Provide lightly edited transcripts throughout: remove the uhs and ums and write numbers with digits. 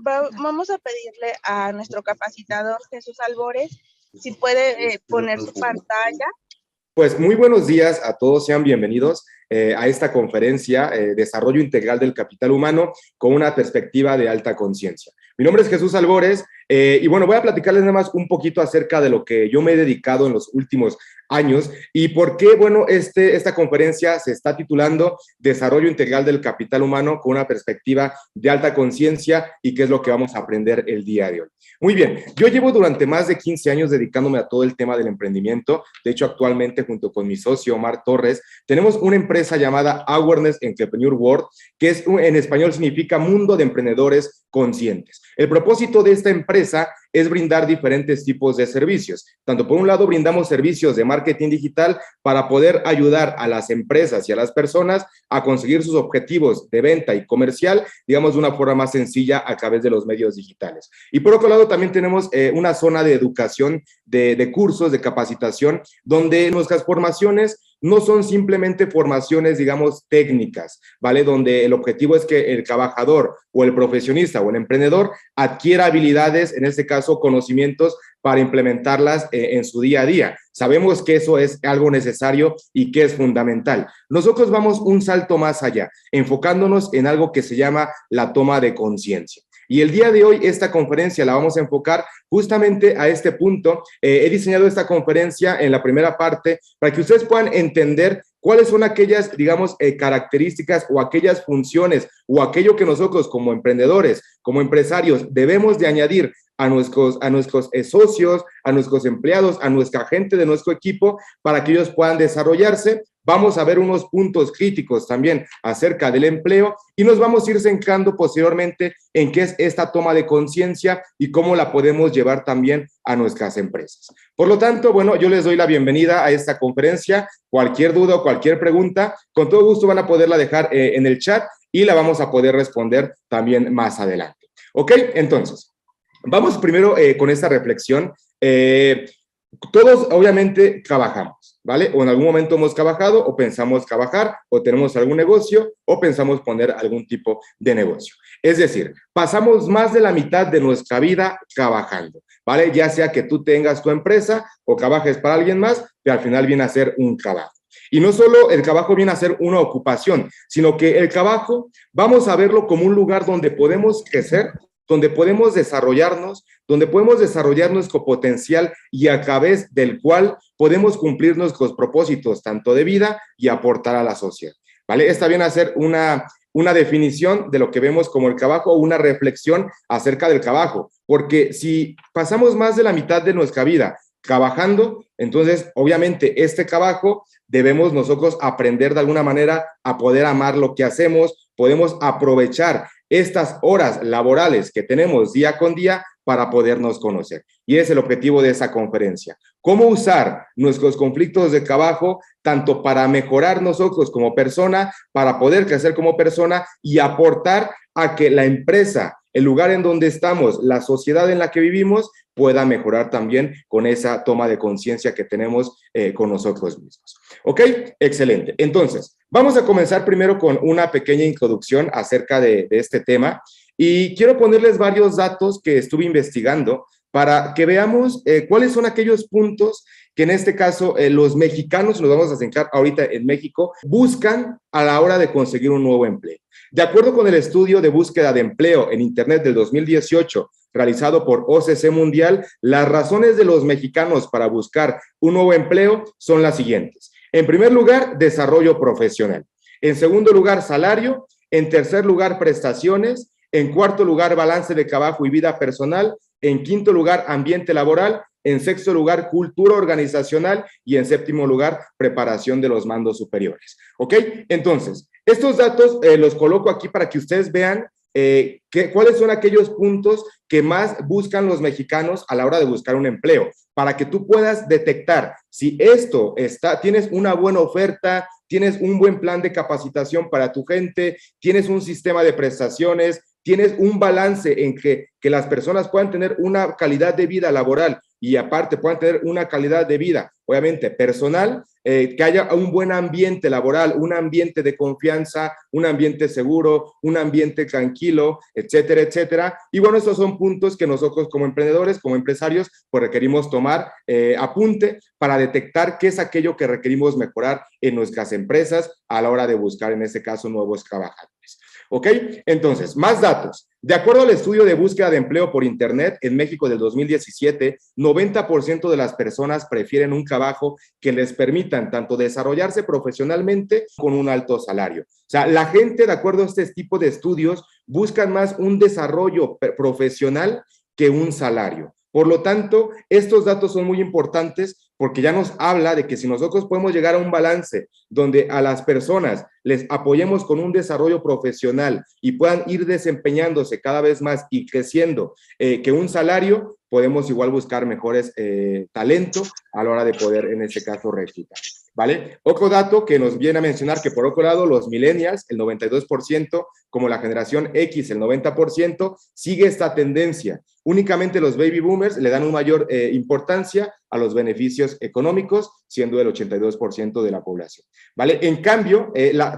Vamos a pedirle a nuestro capacitador Jesús Albores si puede poner su pantalla. Pues muy buenos días a todos, sean bienvenidos a esta conferencia, Desarrollo Integral del Capital Humano con una perspectiva de alta conciencia. Mi nombre es Jesús Albores y bueno, voy a platicarles nada más un poquito acerca de lo que yo me he dedicado en los últimos años y por qué, bueno, esta conferencia se está titulando Desarrollo Integral del Capital Humano con una perspectiva de alta conciencia y qué es lo que vamos a aprender el día de hoy. Muy bien, yo llevo durante más de 15 años dedicándome a todo el tema del emprendimiento. De hecho, actualmente junto con mi socio Omar Torres, tenemos una empresa llamada Awareness Entrepreneur World, que en español significa Mundo de Emprendedores Conscientes. El propósito de esta empresa es brindar diferentes tipos de servicios. Tanto por un lado brindamos servicios de marketing digital para poder ayudar a las empresas y a las personas a conseguir sus objetivos de venta y comercial, digamos, de una forma más sencilla a través de los medios digitales. Y por otro lado también tenemos una zona de educación, de cursos, de capacitación, donde nuestras formaciones no son simplemente formaciones, digamos, técnicas, ¿vale? Donde el objetivo es que el trabajador o el profesionista o el emprendedor adquiera habilidades, en este caso conocimientos, para implementarlas en su día a día. Sabemos que eso es algo necesario y que es fundamental. Nosotros vamos un salto más allá, enfocándonos en algo que se llama la toma de conciencia. Y el día de hoy esta conferencia la vamos a enfocar justamente a este punto. He diseñado esta conferencia en la primera parte para que ustedes puedan entender cuáles son aquellas, digamos, características o aquellas funciones o aquello que nosotros como emprendedores, como empresarios, debemos de añadir a nuestros socios, a nuestros empleados, a nuestra gente de nuestro equipo para que ellos puedan desarrollarse. Vamos a ver unos puntos críticos también acerca del empleo y nos vamos a ir centrando posteriormente en qué es esta toma de conciencia y cómo la podemos llevar también a nuestras empresas. Por lo tanto, bueno, yo les doy la bienvenida a esta conferencia. Cualquier duda o cualquier pregunta, con todo gusto van a poderla dejar en el chat y la vamos a poder responder también más adelante. ¿Ok? Entonces, vamos primero con esta reflexión. Todos obviamente trabajamos, ¿vale? O en algún momento hemos trabajado o pensamos trabajar o tenemos algún negocio o pensamos poner algún tipo de negocio. Es decir, pasamos más de la mitad de nuestra vida trabajando, ¿vale? Ya sea que tú tengas tu empresa o trabajes para alguien más, que al final viene a ser un trabajo. Y no solo el trabajo viene a ser una ocupación, sino que el trabajo vamos a verlo como un lugar donde podemos crecer, donde podemos desarrollarnos, donde podemos desarrollar nuestro potencial y a través del cual podemos cumplir nuestros propósitos, tanto de vida y aportar a la sociedad, ¿vale? Esta viene a ser una definición de lo que vemos como el trabajo o una reflexión acerca del trabajo, porque si pasamos más de la mitad de nuestra vida trabajando, entonces obviamente este trabajo debemos nosotros aprender de alguna manera a poder amar lo que hacemos, podemos aprovechar estas horas laborales que tenemos día con día para podernos conocer. Y es el objetivo de esa conferencia. Cómo usar nuestros conflictos de trabajo tanto para mejorar nosotros como persona, para poder crecer como persona y aportar a que la empresa, el lugar en donde estamos, la sociedad en la que vivimos, pueda mejorar también con esa toma de conciencia que tenemos con nosotros mismos. ¿Ok? Excelente. Entonces, vamos a comenzar primero con una pequeña introducción acerca de este tema y quiero ponerles varios datos que estuve investigando para que veamos cuáles son aquellos puntos que en este caso los mexicanos, nos vamos a centrar ahorita en México, buscan a la hora de conseguir un nuevo empleo. De acuerdo con el estudio de búsqueda de empleo en Internet del 2018, realizado por OCC Mundial, las razones de los mexicanos para buscar un nuevo empleo son las siguientes. En primer lugar, desarrollo profesional. En segundo lugar, salario. En tercer lugar, prestaciones. En cuarto lugar, balance de trabajo y vida personal. En quinto lugar, ambiente laboral. En sexto lugar, cultura organizacional. Y en séptimo lugar, preparación de los mandos superiores. ¿Ok? Entonces, estos datos los coloco aquí para que ustedes vean cuáles son aquellos puntos que más buscan los mexicanos a la hora de buscar un empleo, para que tú puedas detectar si tienes una buena oferta, tienes un buen plan de capacitación para tu gente, tienes un sistema de prestaciones, tienes un balance en que las personas puedan tener una calidad de vida laboral y aparte puedan tener una calidad de vida, obviamente personal. que haya un buen ambiente laboral, un ambiente de confianza, un ambiente seguro, un ambiente tranquilo, etcétera, etcétera. Y bueno, estos son puntos que nosotros como emprendedores, como empresarios, pues requerimos tomar apunte para detectar qué es aquello que requerimos mejorar en nuestras empresas a la hora de buscar, en este caso, nuevos trabajadores. ¿Ok? Entonces, más datos. De acuerdo al estudio de búsqueda de empleo por Internet en México del 2017, 90% de las personas prefieren un trabajo que les permitan tanto desarrollarse profesionalmente con un alto salario. O sea, la gente, de acuerdo a este tipo de estudios, buscan más un desarrollo profesional que un salario. Por lo tanto, estos datos son muy importantes porque ya nos habla de que si nosotros podemos llegar a un balance donde a las personas les apoyemos con un desarrollo profesional y puedan ir desempeñándose cada vez más y creciendo que un salario, podemos igual buscar mejores talentos a la hora de poder, en este caso, reclutar. ¿Vale? Otro dato que nos viene a mencionar que por otro lado los millennials, el 92%, como la generación X, el 90%, sigue esta tendencia. Únicamente los baby boomers le dan una mayor importancia a los beneficios económicos, siendo el 82% de la población. ¿Vale? En cambio,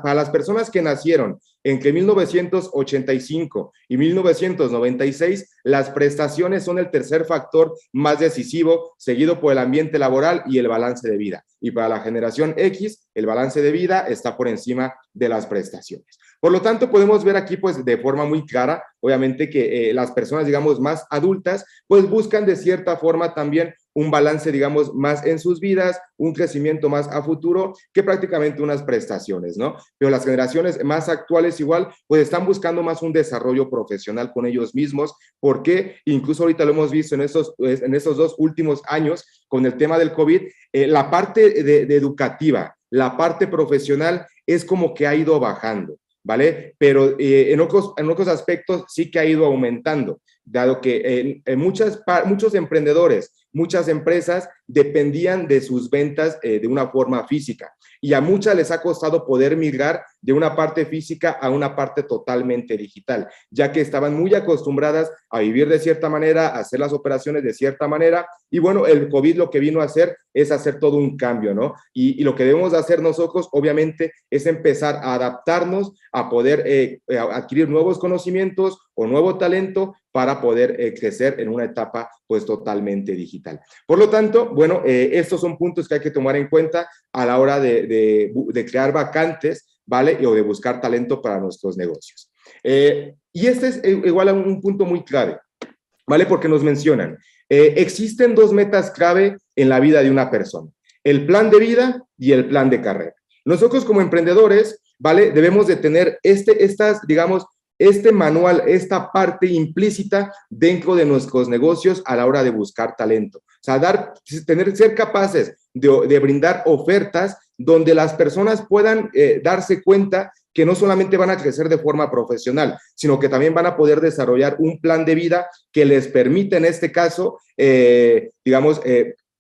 para las personas que nacieron entre 1985 y 1996, las prestaciones son el tercer factor más decisivo, seguido por el ambiente laboral y el balance de vida. Y para la generación X, el balance de vida está por encima de las prestaciones. Por lo tanto, podemos ver aquí, pues, de forma muy clara, obviamente, que las personas, digamos, más adultas, pues, buscan de cierta forma también un balance, digamos, más en sus vidas, un crecimiento más a futuro que prácticamente unas prestaciones, ¿no? Pero las generaciones más actuales igual, pues están buscando más un desarrollo profesional con ellos mismos, porque incluso ahorita lo hemos visto en estos 2 últimos años con el tema del COVID, la parte de educativa, la parte profesional es como que ha ido bajando, ¿vale? Pero en otros aspectos sí que ha ido aumentando, dado que muchos emprendedores, muchas empresas dependían de sus ventas de una forma física y a muchas les ha costado poder migrar de una parte física a una parte totalmente digital, ya que estaban muy acostumbradas a vivir de cierta manera, a hacer las operaciones de cierta manera y bueno, el COVID lo que vino a hacer es hacer todo un cambio, ¿no? Y lo que debemos hacer nosotros, obviamente, es empezar a adaptarnos, a poder adquirir nuevos conocimientos o nuevo talento para poder crecer en una etapa pues totalmente digital. Por lo tanto, bueno, estos son puntos que hay que tomar en cuenta a la hora de crear vacantes, ¿vale? O de buscar talento para nuestros negocios. Y este es igual a un punto muy clave, ¿vale? Porque nos mencionan, existen 2 metas clave en la vida de una persona, el plan de vida y el plan de carrera. Nosotros como emprendedores, ¿vale? Debemos de tener digamos, este manual, esta parte implícita dentro de nuestros negocios a la hora de buscar talento. O sea, ser capaces de brindar ofertas donde las personas puedan darse cuenta que no solamente van a crecer de forma profesional, sino que también van a poder desarrollar un plan de vida que les permita, en este caso, digamos,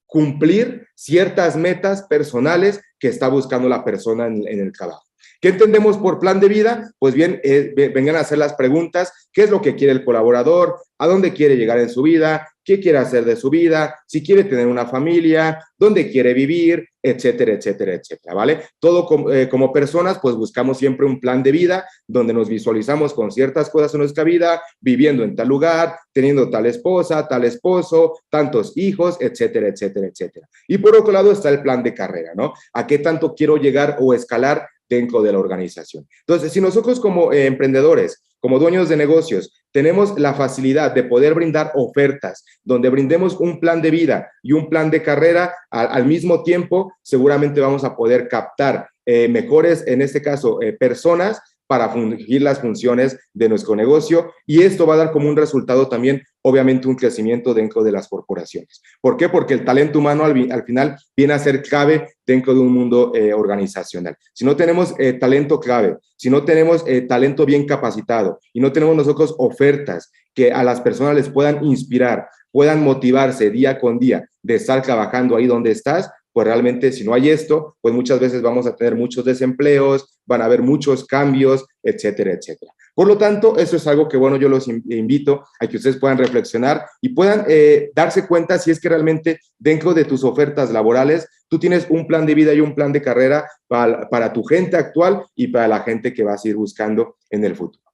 cumplir ciertas metas personales que está buscando la persona en el trabajo. ¿Qué entendemos por plan de vida? Pues bien, vengan a hacer las preguntas, ¿qué es lo que quiere el colaborador? ¿A dónde quiere llegar en su vida? ¿Qué quiere hacer de su vida? Si quiere tener una familia, ¿dónde quiere vivir? Etcétera, etcétera, etcétera, ¿vale? Todo como personas, pues buscamos siempre un plan de vida donde nos visualizamos con ciertas cosas en nuestra vida, viviendo en tal lugar, teniendo tal esposa, tal esposo, tantos hijos, etcétera, etcétera, etcétera. Y por otro lado está el plan de carrera, ¿no? ¿A qué tanto quiero llegar o escalar dentro de la organización? Entonces, si nosotros como emprendedores, como dueños de negocios, tenemos la facilidad de poder brindar ofertas donde brindemos un plan de vida y un plan de carrera al mismo tiempo, seguramente vamos a poder captar mejores, en este caso, personas para fungir las funciones de nuestro negocio y esto va a dar como un resultado también, obviamente, un crecimiento dentro de las corporaciones. ¿Por qué? Porque el talento humano al final viene a ser clave dentro de un mundo organizacional. Si no tenemos talento clave, si no tenemos talento bien capacitado y no tenemos nosotros ofertas que a las personas les puedan inspirar, puedan motivarse día con día de estar trabajando ahí donde estás, pues realmente si no hay esto, pues muchas veces vamos a tener muchos desempleos, van a haber muchos cambios, etcétera, etcétera. Por lo tanto, eso es algo que, bueno, yo los invito a que ustedes puedan reflexionar y puedan darse cuenta si es que realmente dentro de tus ofertas laborales tú tienes un plan de vida y un plan de carrera para tu gente actual y para la gente que vas a ir buscando en el futuro.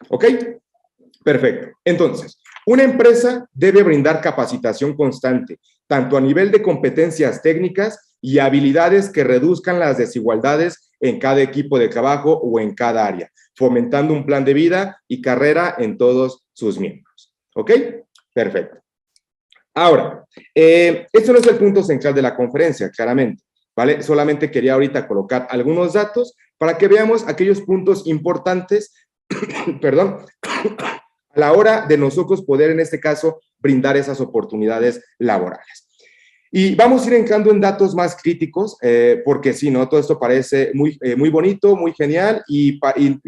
¿Ok? Perfecto. Entonces, una empresa debe brindar capacitación constante, tanto a nivel de competencias técnicas y habilidades que reduzcan las desigualdades en cada equipo de trabajo o en cada área, fomentando un plan de vida y carrera en todos sus miembros. ¿Ok? Perfecto. Ahora, esto no es el punto central de la conferencia, claramente, ¿vale? Solamente quería ahorita colocar algunos datos para que veamos aquellos puntos importantes, perdón, a la hora de nosotros poder, en este caso, brindar esas oportunidades laborales. Y vamos a ir entrando en datos más críticos, porque sí, ¿no? Todo esto parece muy bonito, muy genial, y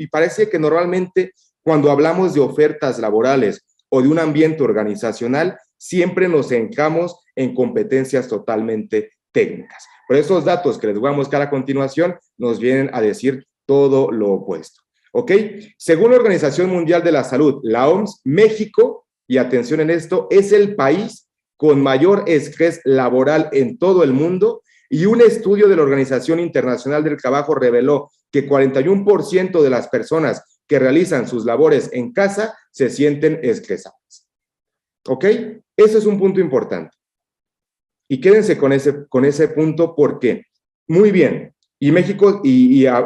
parece que normalmente cuando hablamos de ofertas laborales o de un ambiente organizacional, siempre nos centramos en competencias totalmente técnicas. Pero esos datos que les voy a mostrar a continuación nos vienen a decir todo lo opuesto. ¿Ok? Según la Organización Mundial de la Salud, la OMS, México, y atención en esto, es el país con mayor estrés laboral en todo el mundo, y un estudio de la Organización Internacional del Trabajo reveló que 41% de las personas que realizan sus labores en casa se sienten estresadas. ¿Ok? Ese es un punto importante. Y quédense con ese punto porque, muy bien, y México,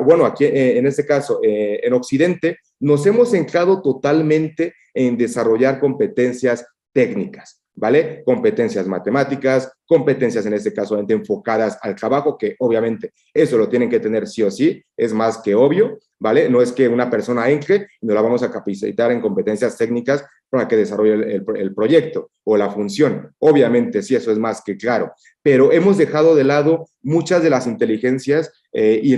bueno, aquí en este caso, en Occidente, nos hemos centrado totalmente en desarrollar competencias técnicas, ¿vale? Competencias matemáticas, competencias en este caso enfocadas al trabajo, que obviamente eso lo tienen que tener sí o sí, es más que obvio, ¿vale? No es que una persona entre y nos la vamos a capacitar en competencias técnicas para que desarrolle el proyecto o la función. Obviamente sí, eso es más que claro, pero hemos dejado de lado muchas de las inteligencias y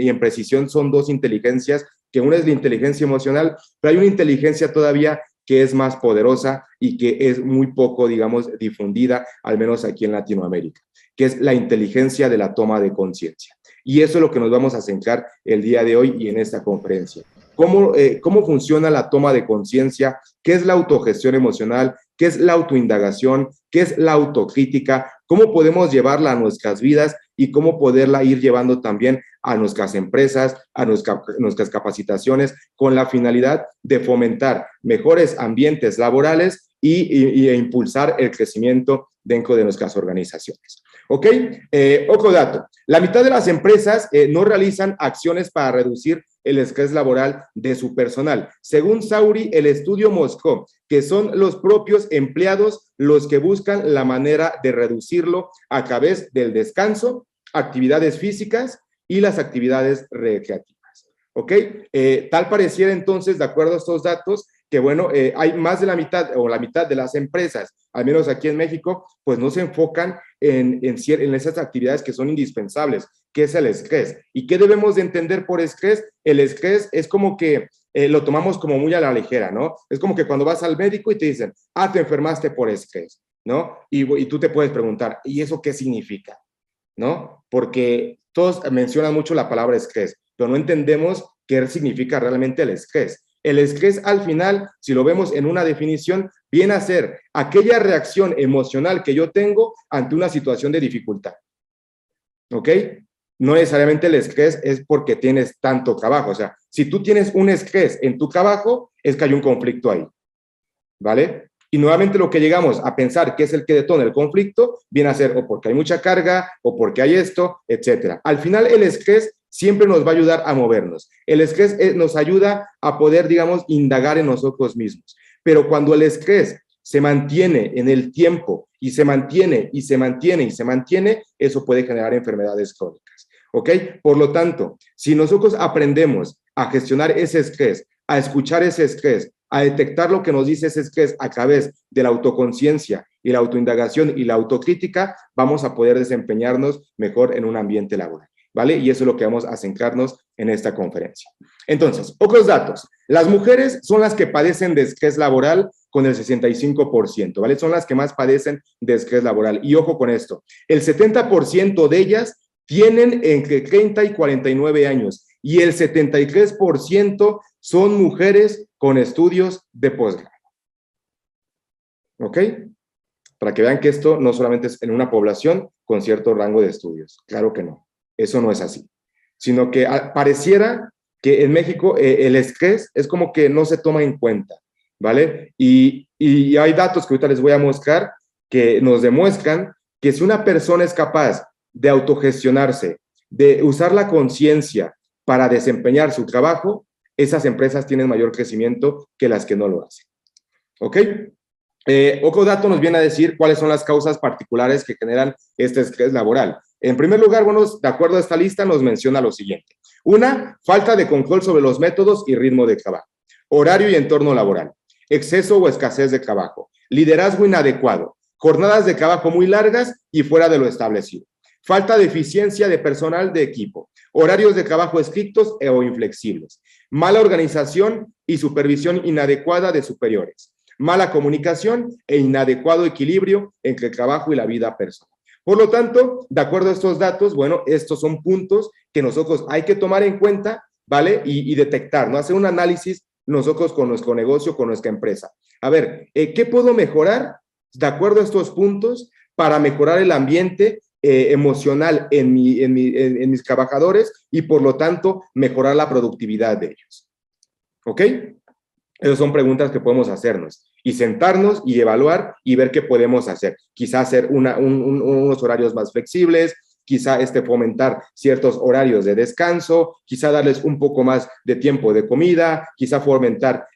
en precisión son dos inteligencias, que una es la inteligencia emocional, pero hay una inteligencia todavía que es más poderosa y que es muy poco, digamos, difundida, al menos aquí en Latinoamérica, que es la inteligencia de la toma de conciencia. Y eso es lo que nos vamos a centrar el día de hoy y en esta conferencia. ¿Cómo funciona la toma de conciencia? ¿Qué es la autogestión emocional? ¿Qué es la autoindagación? ¿Qué es la autocrítica? ¿Cómo podemos llevarla a nuestras vidas y cómo poderla ir llevando también a nuestras empresas, a nuestras capacitaciones, con la finalidad de fomentar mejores ambientes laborales e impulsar el crecimiento dentro de nuestras organizaciones? ¿Ok? Otro dato. La mitad de las empresas no realizan acciones para reducir el estrés laboral de su personal. Según Sauri, el estudio mostró que son los propios empleados los que buscan la manera de reducirlo a través del descanso, actividades físicas y las actividades recreativas. ¿Ok? Tal pareciera entonces, de acuerdo a estos datos, que bueno, hay más de la mitad o la mitad de las empresas, al menos aquí en México, pues no se enfocan en esas actividades que son indispensables, que es el estrés. ¿Y qué debemos de entender por estrés? El estrés es como que lo tomamos como muy a la ligera, ¿no? Es como que cuando vas al médico y te dicen, te enfermaste por estrés, ¿no? Y tú te puedes preguntar, ¿y eso qué significa? ¿No? Porque todos mencionan mucho la palabra estrés, pero no entendemos qué significa realmente el estrés. El estrés, al final, si lo vemos en una definición, viene a ser aquella reacción emocional que yo tengo ante una situación de dificultad. ¿Ok? No necesariamente el estrés es porque tienes tanto trabajo. O sea, si tú tienes un estrés en tu trabajo, es que hay un conflicto ahí. ¿Vale? Y nuevamente lo que llegamos a pensar que es el que detona el conflicto, viene a ser o porque hay mucha carga, o porque hay esto, etcétera. Al final, el estrés siempre nos va a ayudar a movernos. El estrés nos ayuda a poder, digamos, indagar en nosotros mismos. Pero cuando el estrés se mantiene en el tiempo y se mantiene y se mantiene y se mantiene, eso puede generar enfermedades crónicas. ¿Ok? Por lo tanto, si nosotros aprendemos a gestionar ese estrés, a escuchar ese estrés, a detectar lo que nos dice ese estrés a través de la autoconciencia y la autoindagación y la autocrítica, vamos a poder desempeñarnos mejor en un ambiente laboral, ¿vale? Y eso es lo que vamos a centrarnos en esta conferencia. Entonces, otros datos. Las mujeres son las que padecen de estrés laboral con el 65%, ¿vale? Son las que más padecen de estrés laboral. Y ojo con esto, el 70% de ellas tienen entre 30 y 49 años y el 73% son mujeres con estudios de posgrado. ¿Ok? Para que vean que esto no solamente es en una población con cierto rango de estudios. Claro que no. Eso no es así. Sino que pareciera que en México el estrés es como que no se toma en cuenta, ¿vale? Y hay datos que ahorita les voy a mostrar que nos demuestran que si una persona es capaz de autogestionarse, de usar la conciencia para desempeñar su trabajo, esas empresas tienen mayor crecimiento que las que no lo hacen. ¿Ok? Otro dato nos viene a decir cuáles son las causas particulares que generan este estrés laboral. En primer lugar, bueno, de acuerdo a esta lista, nos menciona lo siguiente. Una, falta de control sobre los métodos y ritmo de trabajo, horario y entorno laboral, exceso o escasez de trabajo, liderazgo inadecuado, jornadas de trabajo muy largas y fuera de lo establecido, falta de eficiencia de personal de equipo, horarios de trabajo estrictos o inflexibles, mala organización y supervisión inadecuada de superiores, mala comunicación e inadecuado equilibrio entre el trabajo y la vida personal. Por lo tanto, de acuerdo a estos datos, bueno, estos son puntos que nosotros hay que tomar en cuenta, ¿vale? Y detectar, ¿no? Hacer un análisis nosotros con nuestro negocio, con nuestra empresa. A ver, ¿qué puedo mejorar de acuerdo a estos puntos para mejorar el ambiente emocional en mis trabajadores y, por lo tanto, mejorar la productividad de ellos? ¿Ok? Esas son preguntas que podemos hacernos y sentarnos y evaluar y ver qué podemos hacer. Quizá hacer unos horarios más flexibles, quizá fomentar ciertos horarios de descanso, quizá darles un poco más de tiempo de comida, quizá fomentar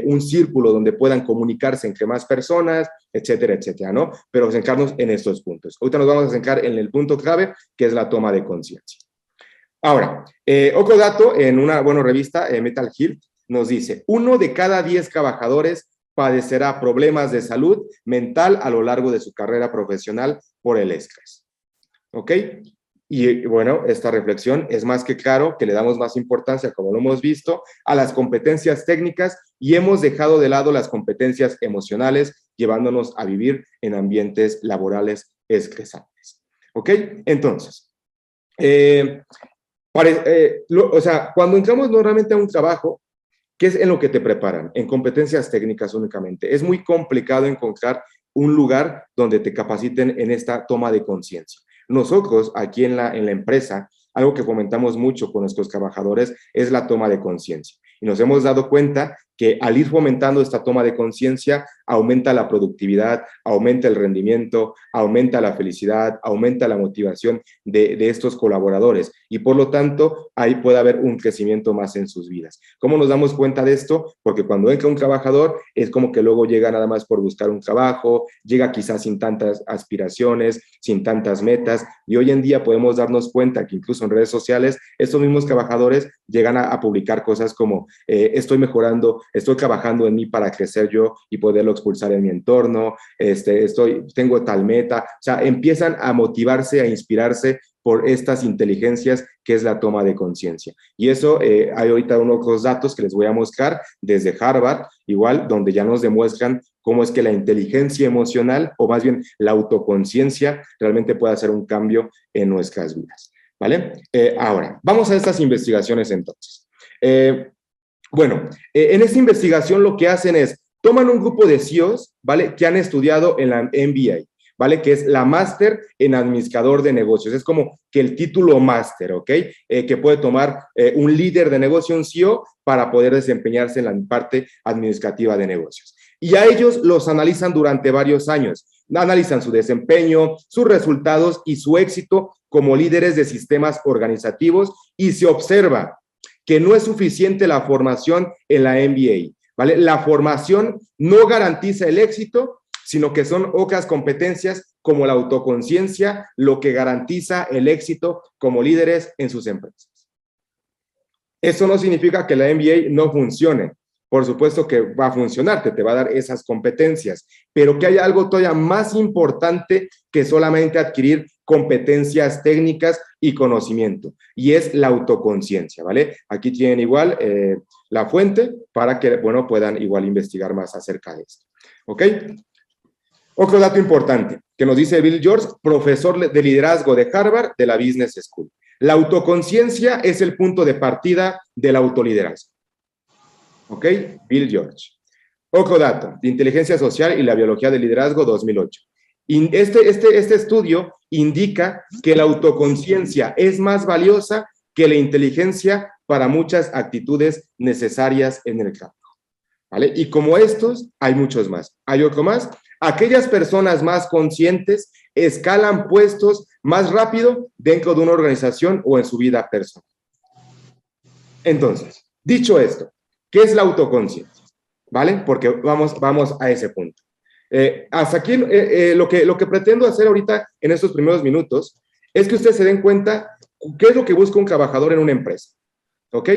un círculo donde puedan comunicarse entre más personas, etcétera, etcétera, ¿no? Pero centrarnos en estos puntos. Ahorita nos vamos a centrar en el punto clave, que es la toma de conciencia. Ahora, otro dato en una revista, Metal Health, nos dice, 1 de cada 10 trabajadores padecerá problemas de salud mental a lo largo de su carrera profesional por el estrés. ¿Ok? Y bueno, esta reflexión es más que claro que le damos más importancia, como lo hemos visto, a las competencias técnicas y hemos dejado de lado las competencias emocionales, llevándonos a vivir en ambientes laborales estresantes. ¿Ok? Entonces, cuando entramos normalmente a un trabajo, ¿qué es en lo que te preparan? En competencias técnicas únicamente. Es muy complicado encontrar un lugar donde te capaciten en esta toma de conciencia. Nosotros, aquí en la empresa, algo que fomentamos mucho con nuestros trabajadores es la toma de conciencia. Y nos hemos dado cuenta que al ir fomentando esta toma de conciencia, aumenta la productividad, aumenta el rendimiento, aumenta la felicidad, aumenta la motivación de estos colaboradores. Y por lo tanto, ahí puede haber un crecimiento más en sus vidas. ¿Cómo nos damos cuenta de esto? Porque cuando entra un trabajador, es como que luego llega nada más por buscar un trabajo, llega quizás sin tantas aspiraciones, sin tantas metas. Y hoy en día podemos darnos cuenta que incluso en redes sociales, estos mismos trabajadores llegan a publicar cosas como estoy mejorando, estoy trabajando en mí para crecer yo y poderlo expulsar en mi entorno, tengo tal meta. O sea, empiezan a motivarse, a inspirarse por estas inteligencias que es la toma de conciencia. Y eso, hay ahorita unos datos que les voy a mostrar desde Harvard, igual, donde ya nos demuestran cómo es que la inteligencia emocional, o más bien la autoconciencia, realmente puede hacer un cambio en nuestras vidas. ¿Vale? Ahora, vamos a estas investigaciones entonces. En esta investigación lo que hacen es, toman un grupo de CEOs, ¿vale? Que han estudiado en la MBA, ¿vale? Que es la máster en administrador de negocios. Es como que el título máster, ¿ok? Que puede tomar un líder de negocio, un CEO, para poder desempeñarse en la parte administrativa de negocios. Y a ellos los analizan durante varios años. Analizan su desempeño, sus resultados y su éxito como líderes de sistemas organizativos y se observa que no es suficiente la formación en la MBA, ¿vale? La formación no garantiza el éxito, sino que son otras competencias como la autoconciencia lo que garantiza el éxito como líderes en sus empresas. Eso no significa que la MBA no funcione. Por supuesto que va a funcionar, te va a dar esas competencias, pero que hay algo todavía más importante que solamente adquirir competencias técnicas y conocimiento, y es la autoconciencia, ¿vale? Aquí tienen igual la fuente para que, bueno, puedan igual investigar más acerca de esto, ¿ok? Otro dato importante que nos dice Bill George, profesor de liderazgo de Harvard, de la Business School. La autoconciencia es el punto de partida del autoliderazgo. ¿Ok? Bill George. Otro dato, de inteligencia social y la biología del liderazgo, 2008. Este estudio indica que la autoconciencia es más valiosa que la inteligencia para muchas actitudes necesarias en el campo. ¿Vale? Y como estos, hay muchos más. ¿Hay otro más? Aquellas personas más conscientes escalan puestos más rápido dentro de una organización o en su vida personal. Entonces, dicho esto, ¿qué es la autoconciencia? ¿Vale? Porque vamos a ese punto. Hasta aquí lo que pretendo hacer ahorita en estos primeros minutos es que ustedes se den cuenta qué es lo que busca un trabajador en una empresa. ¿Ok?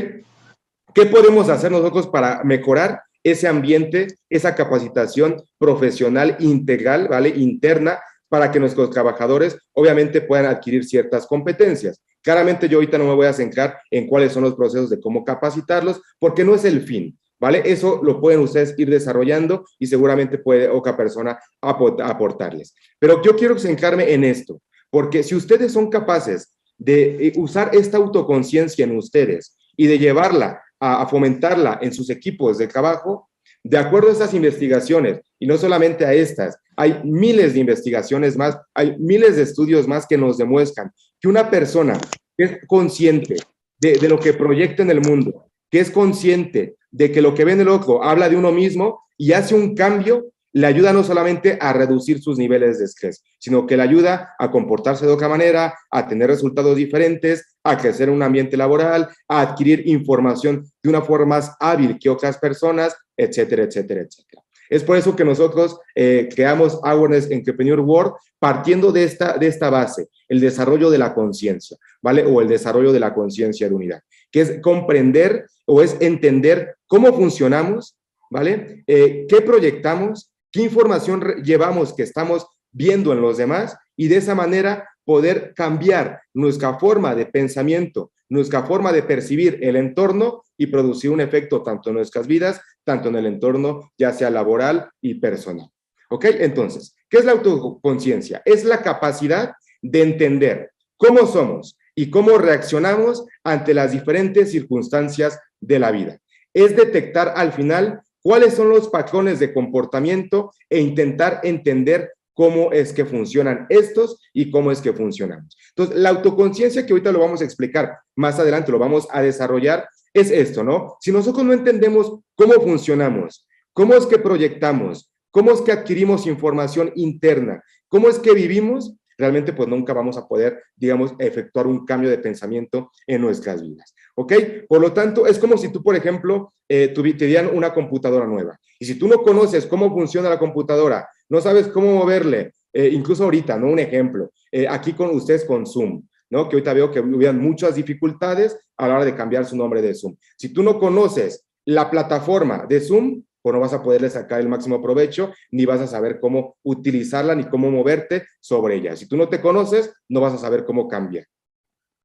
¿Qué podemos hacer nosotros para mejorar ese ambiente, esa capacitación profesional integral, ¿vale? Interna, para que nuestros trabajadores obviamente puedan adquirir ciertas competencias? Claramente yo ahorita no me voy a centrar en cuáles son los procesos de cómo capacitarlos, porque no es el fin, ¿vale? Eso lo pueden ustedes ir desarrollando y seguramente puede otra persona aportarles. Pero yo quiero centrarme en esto, porque si ustedes son capaces de usar esta autoconciencia en ustedes y de llevarla a fomentarla en sus equipos de trabajo, de acuerdo a estas investigaciones, y no solamente a estas, hay miles de investigaciones más, hay miles de estudios más que nos demuestran que una persona que es consciente de lo que proyecta en el mundo, que es consciente de que lo que ve en el otro habla de uno mismo y hace un cambio, le ayuda no solamente a reducir sus niveles de estrés, sino que le ayuda a comportarse de otra manera, a tener resultados diferentes, a crecer en un ambiente laboral, a adquirir información de una forma más hábil que otras personas, etcétera, etcétera, etcétera. Es por eso que nosotros creamos Awareness Entrepreneur World partiendo de esta base, el desarrollo de la conciencia, ¿vale? O el desarrollo de la conciencia de unidad, que es comprender o es entender cómo funcionamos, ¿vale? ¿Qué proyectamos? ¿Qué información llevamos que estamos viendo en los demás? Y de esa manera poder cambiar nuestra forma de pensamiento, nuestra forma de percibir el entorno y producir un efecto tanto en nuestras vidas, tanto en el entorno, ya sea laboral y personal. ¿Ok? Entonces, ¿qué es la autoconciencia? Es la capacidad de entender cómo somos y cómo reaccionamos ante las diferentes circunstancias de la vida. Es detectar al final cuáles son los patrones de comportamiento e intentar entender cómo es que funcionan estos y cómo es que funcionamos. Entonces, la autoconciencia, que ahorita lo vamos a explicar más adelante, lo vamos a desarrollar, es esto, ¿no? Si nosotros no entendemos cómo funcionamos, cómo es que proyectamos, cómo es que adquirimos información interna, cómo es que vivimos, realmente pues nunca vamos a poder, digamos, efectuar un cambio de pensamiento en nuestras vidas, ¿ok? Por lo tanto, es como si tú, por ejemplo, te dieran una computadora nueva. Y si tú no conoces cómo funciona la computadora, no sabes cómo moverle, incluso ahorita, ¿no? Un ejemplo, aquí con ustedes con Zoom, ¿no? Que ahorita veo que hubieran muchas dificultades a la hora de cambiar su nombre de Zoom. Si tú no conoces la plataforma de Zoom, pues no vas a poderle sacar el máximo provecho, ni vas a saber cómo utilizarla, ni cómo moverte sobre ella. Si tú no te conoces, no vas a saber cómo cambiar.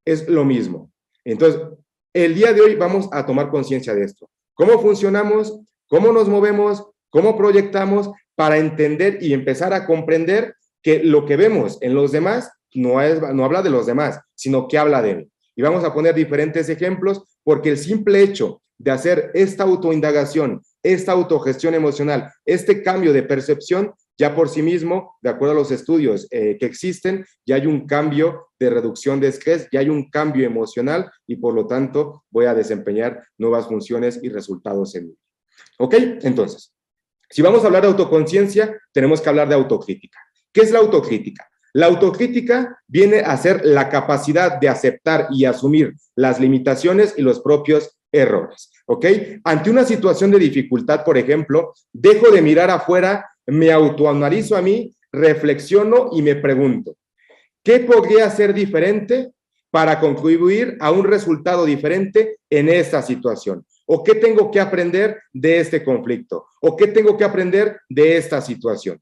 Es lo mismo. Entonces, el día de hoy vamos a tomar conciencia de esto. ¿Cómo funcionamos? ¿Cómo nos movemos? ¿Cómo proyectamos? Para entender y empezar a comprender que lo que vemos en los demás no habla de los demás, sino que habla de mí. Y vamos a poner diferentes ejemplos, porque el simple hecho de hacer esta autoindagación, esta autogestión emocional, este cambio de percepción, ya por sí mismo, de acuerdo a los estudios que existen, ya hay un cambio de reducción de estrés, ya hay un cambio emocional y por lo tanto voy a desempeñar nuevas funciones y resultados en mí. ¿Ok? Entonces, si vamos a hablar de autoconciencia, tenemos que hablar de autocrítica. ¿Qué es la autocrítica? La autocrítica viene a ser la capacidad de aceptar y asumir las limitaciones y los propios errores, ¿ok? Ante una situación de dificultad, por ejemplo, dejo de mirar afuera, me autoanalizo a mí, reflexiono y me pregunto, ¿qué podría ser diferente para contribuir a un resultado diferente en esta situación? ¿O qué tengo que aprender de este conflicto? ¿O qué tengo que aprender de esta situación?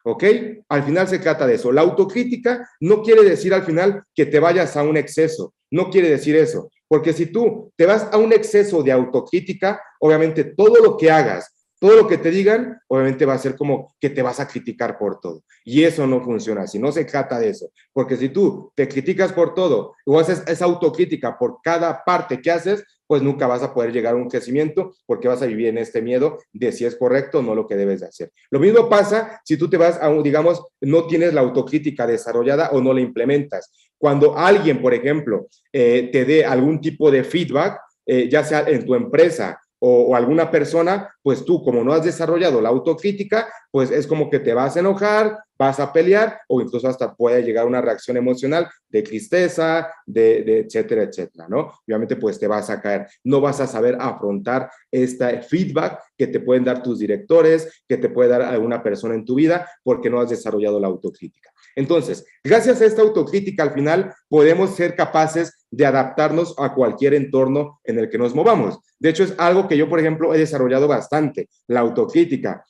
¿Ok? Al final se trata de eso. La autocrítica no quiere decir al final que te vayas a un exceso. No quiere decir eso. Porque si tú te vas a un exceso de autocrítica, obviamente todo lo que hagas todo lo que te digan, obviamente va a ser como que te vas a criticar por todo. Y eso no funciona así, no se trata de eso. Porque si tú te criticas por todo o haces esa autocrítica por cada parte que haces, pues nunca vas a poder llegar a un crecimiento porque vas a vivir en este miedo de si es correcto o no lo que debes de hacer. Lo mismo pasa si tú te vas a, digamos, no tienes la autocrítica desarrollada o no la implementas. Cuando alguien, por ejemplo, te dé algún tipo de feedback, ya sea en tu empresa o alguna persona, pues tú como no has desarrollado la autocrítica, pues es como que te vas a enojar, vas a pelear o incluso hasta puede llegar una reacción emocional de tristeza, de etcétera, etcétera, ¿no? Obviamente pues te vas a caer, no vas a saber afrontar este feedback que te pueden dar tus directores, que te puede dar alguna persona en tu vida porque no has desarrollado la autocrítica. Entonces, gracias a esta autocrítica, al final podemos ser capaces de adaptarnos a cualquier entorno en el que nos movamos. De hecho, es algo que yo, por ejemplo, he desarrollado bastante, la autocrítica.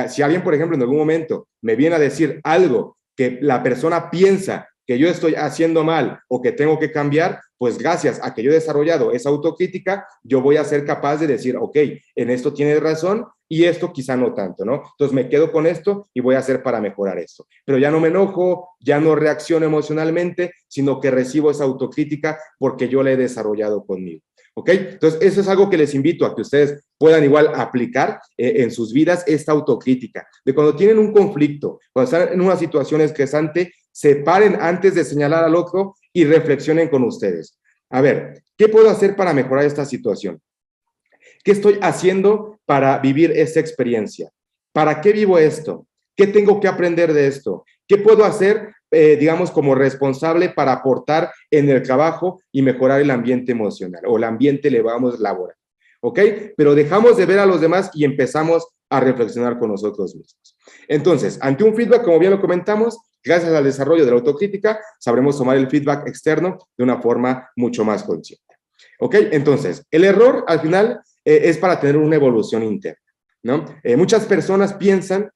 Si alguien, por ejemplo, en algún momento me viene a decir algo que la persona piensa que yo estoy haciendo mal o que tengo que cambiar, pues gracias a que yo he desarrollado esa autocrítica, yo voy a ser capaz de decir, ok, en esto tienes razón y esto quizá no tanto, ¿no? Entonces me quedo con esto y voy a hacer para mejorar esto. Pero ya no me enojo, ya no reacciono emocionalmente, sino que recibo esa autocrítica porque yo la he desarrollado conmigo. ¿Ok? Entonces, eso es algo que les invito a que ustedes puedan igual aplicar en sus vidas, esta autocrítica. De cuando tienen un conflicto, cuando están en una situación estresante, se paren antes de señalar al otro y reflexionen con ustedes. A ver, ¿qué puedo hacer para mejorar esta situación? ¿Qué estoy haciendo para vivir esta experiencia? ¿Para qué vivo esto? ¿Qué tengo que aprender de esto? ¿Qué puedo hacer, digamos, como responsable para aportar en el trabajo y mejorar el ambiente emocional o el ambiente, le vamos, laboral? ¿Ok? Pero dejamos de ver a los demás y empezamos a reflexionar con nosotros mismos. Entonces, ante un feedback, como bien lo comentamos, gracias al desarrollo de la autocrítica, sabremos tomar el feedback externo de una forma mucho más consciente. ¿Ok? Entonces, el error, al final, es para tener una evolución interna, ¿no? Muchas personas piensan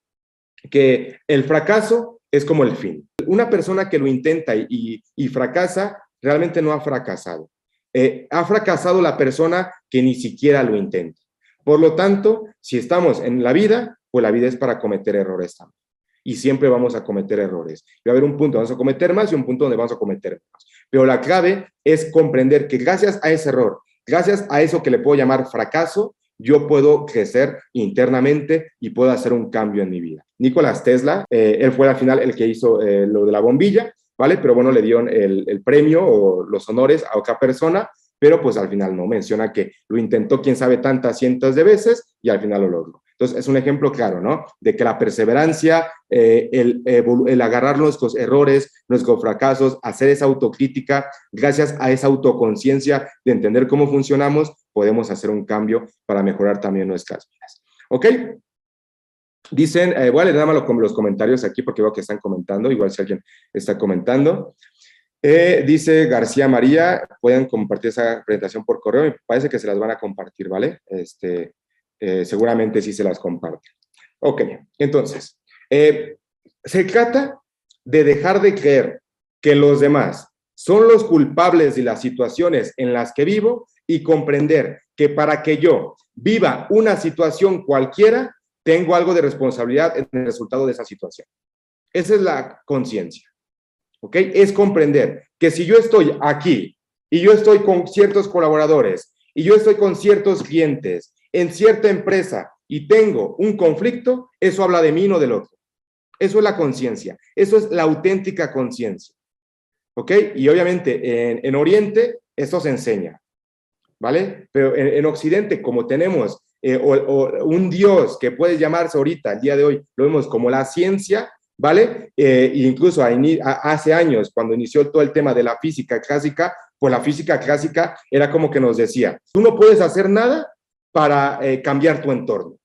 que el fracaso es como el fin. Una persona que lo intenta y fracasa, realmente no ha fracasado. Ha fracasado la persona que ni siquiera lo intenta. Por lo tanto, si estamos en la vida, pues la vida es para cometer errores también. Y siempre vamos a cometer errores. Va a haber un punto donde vamos a cometer más y un punto donde vamos a cometer menos. Pero la clave es comprender que gracias a ese error, gracias a eso que le puedo llamar fracaso, yo puedo crecer internamente y puedo hacer un cambio en mi vida. Nicolás Tesla, él fue al final el que hizo lo de la bombilla, ¿vale? Pero bueno, le dieron el premio o los honores a otra persona, pero pues al final no, menciona que lo intentó quién sabe tantas cientos de veces y al final lo logró. Entonces, es un ejemplo claro, ¿no? De que la perseverancia, el agarrar nuestros errores, nuestros fracasos, hacer esa autocrítica, gracias a esa autoconciencia de entender cómo funcionamos, podemos hacer un cambio para mejorar también nuestras vidas. ¿Ok? Dicen, voy a leer nada más los comentarios aquí porque veo que están comentando, igual si alguien está comentando. Dice García María, pueden compartir esa presentación por correo, me parece que se las van a compartir, ¿vale? Seguramente sí se las comparten. Ok, entonces, se trata de dejar de creer que los demás son los culpables de las situaciones en las que vivo y comprender que para que yo viva una situación cualquiera, tengo algo de responsabilidad en el resultado de esa situación. Esa es la conciencia, ¿ok? Es comprender que si yo estoy aquí y yo estoy con ciertos colaboradores y yo estoy con ciertos clientes en cierta empresa y tengo un conflicto, eso habla de mí, no del otro. Eso es la conciencia, eso es la auténtica conciencia, ¿ok? Y obviamente en Oriente esto se enseña, ¿vale? Pero en Occidente, como tenemos un Dios que puede llamarse ahorita, el día de hoy, lo vemos como la ciencia, ¿vale? Incluso hace años, cuando inició todo el tema de la física clásica, pues la física clásica era como que nos decía, tú no puedes hacer nada para cambiar tu entorno.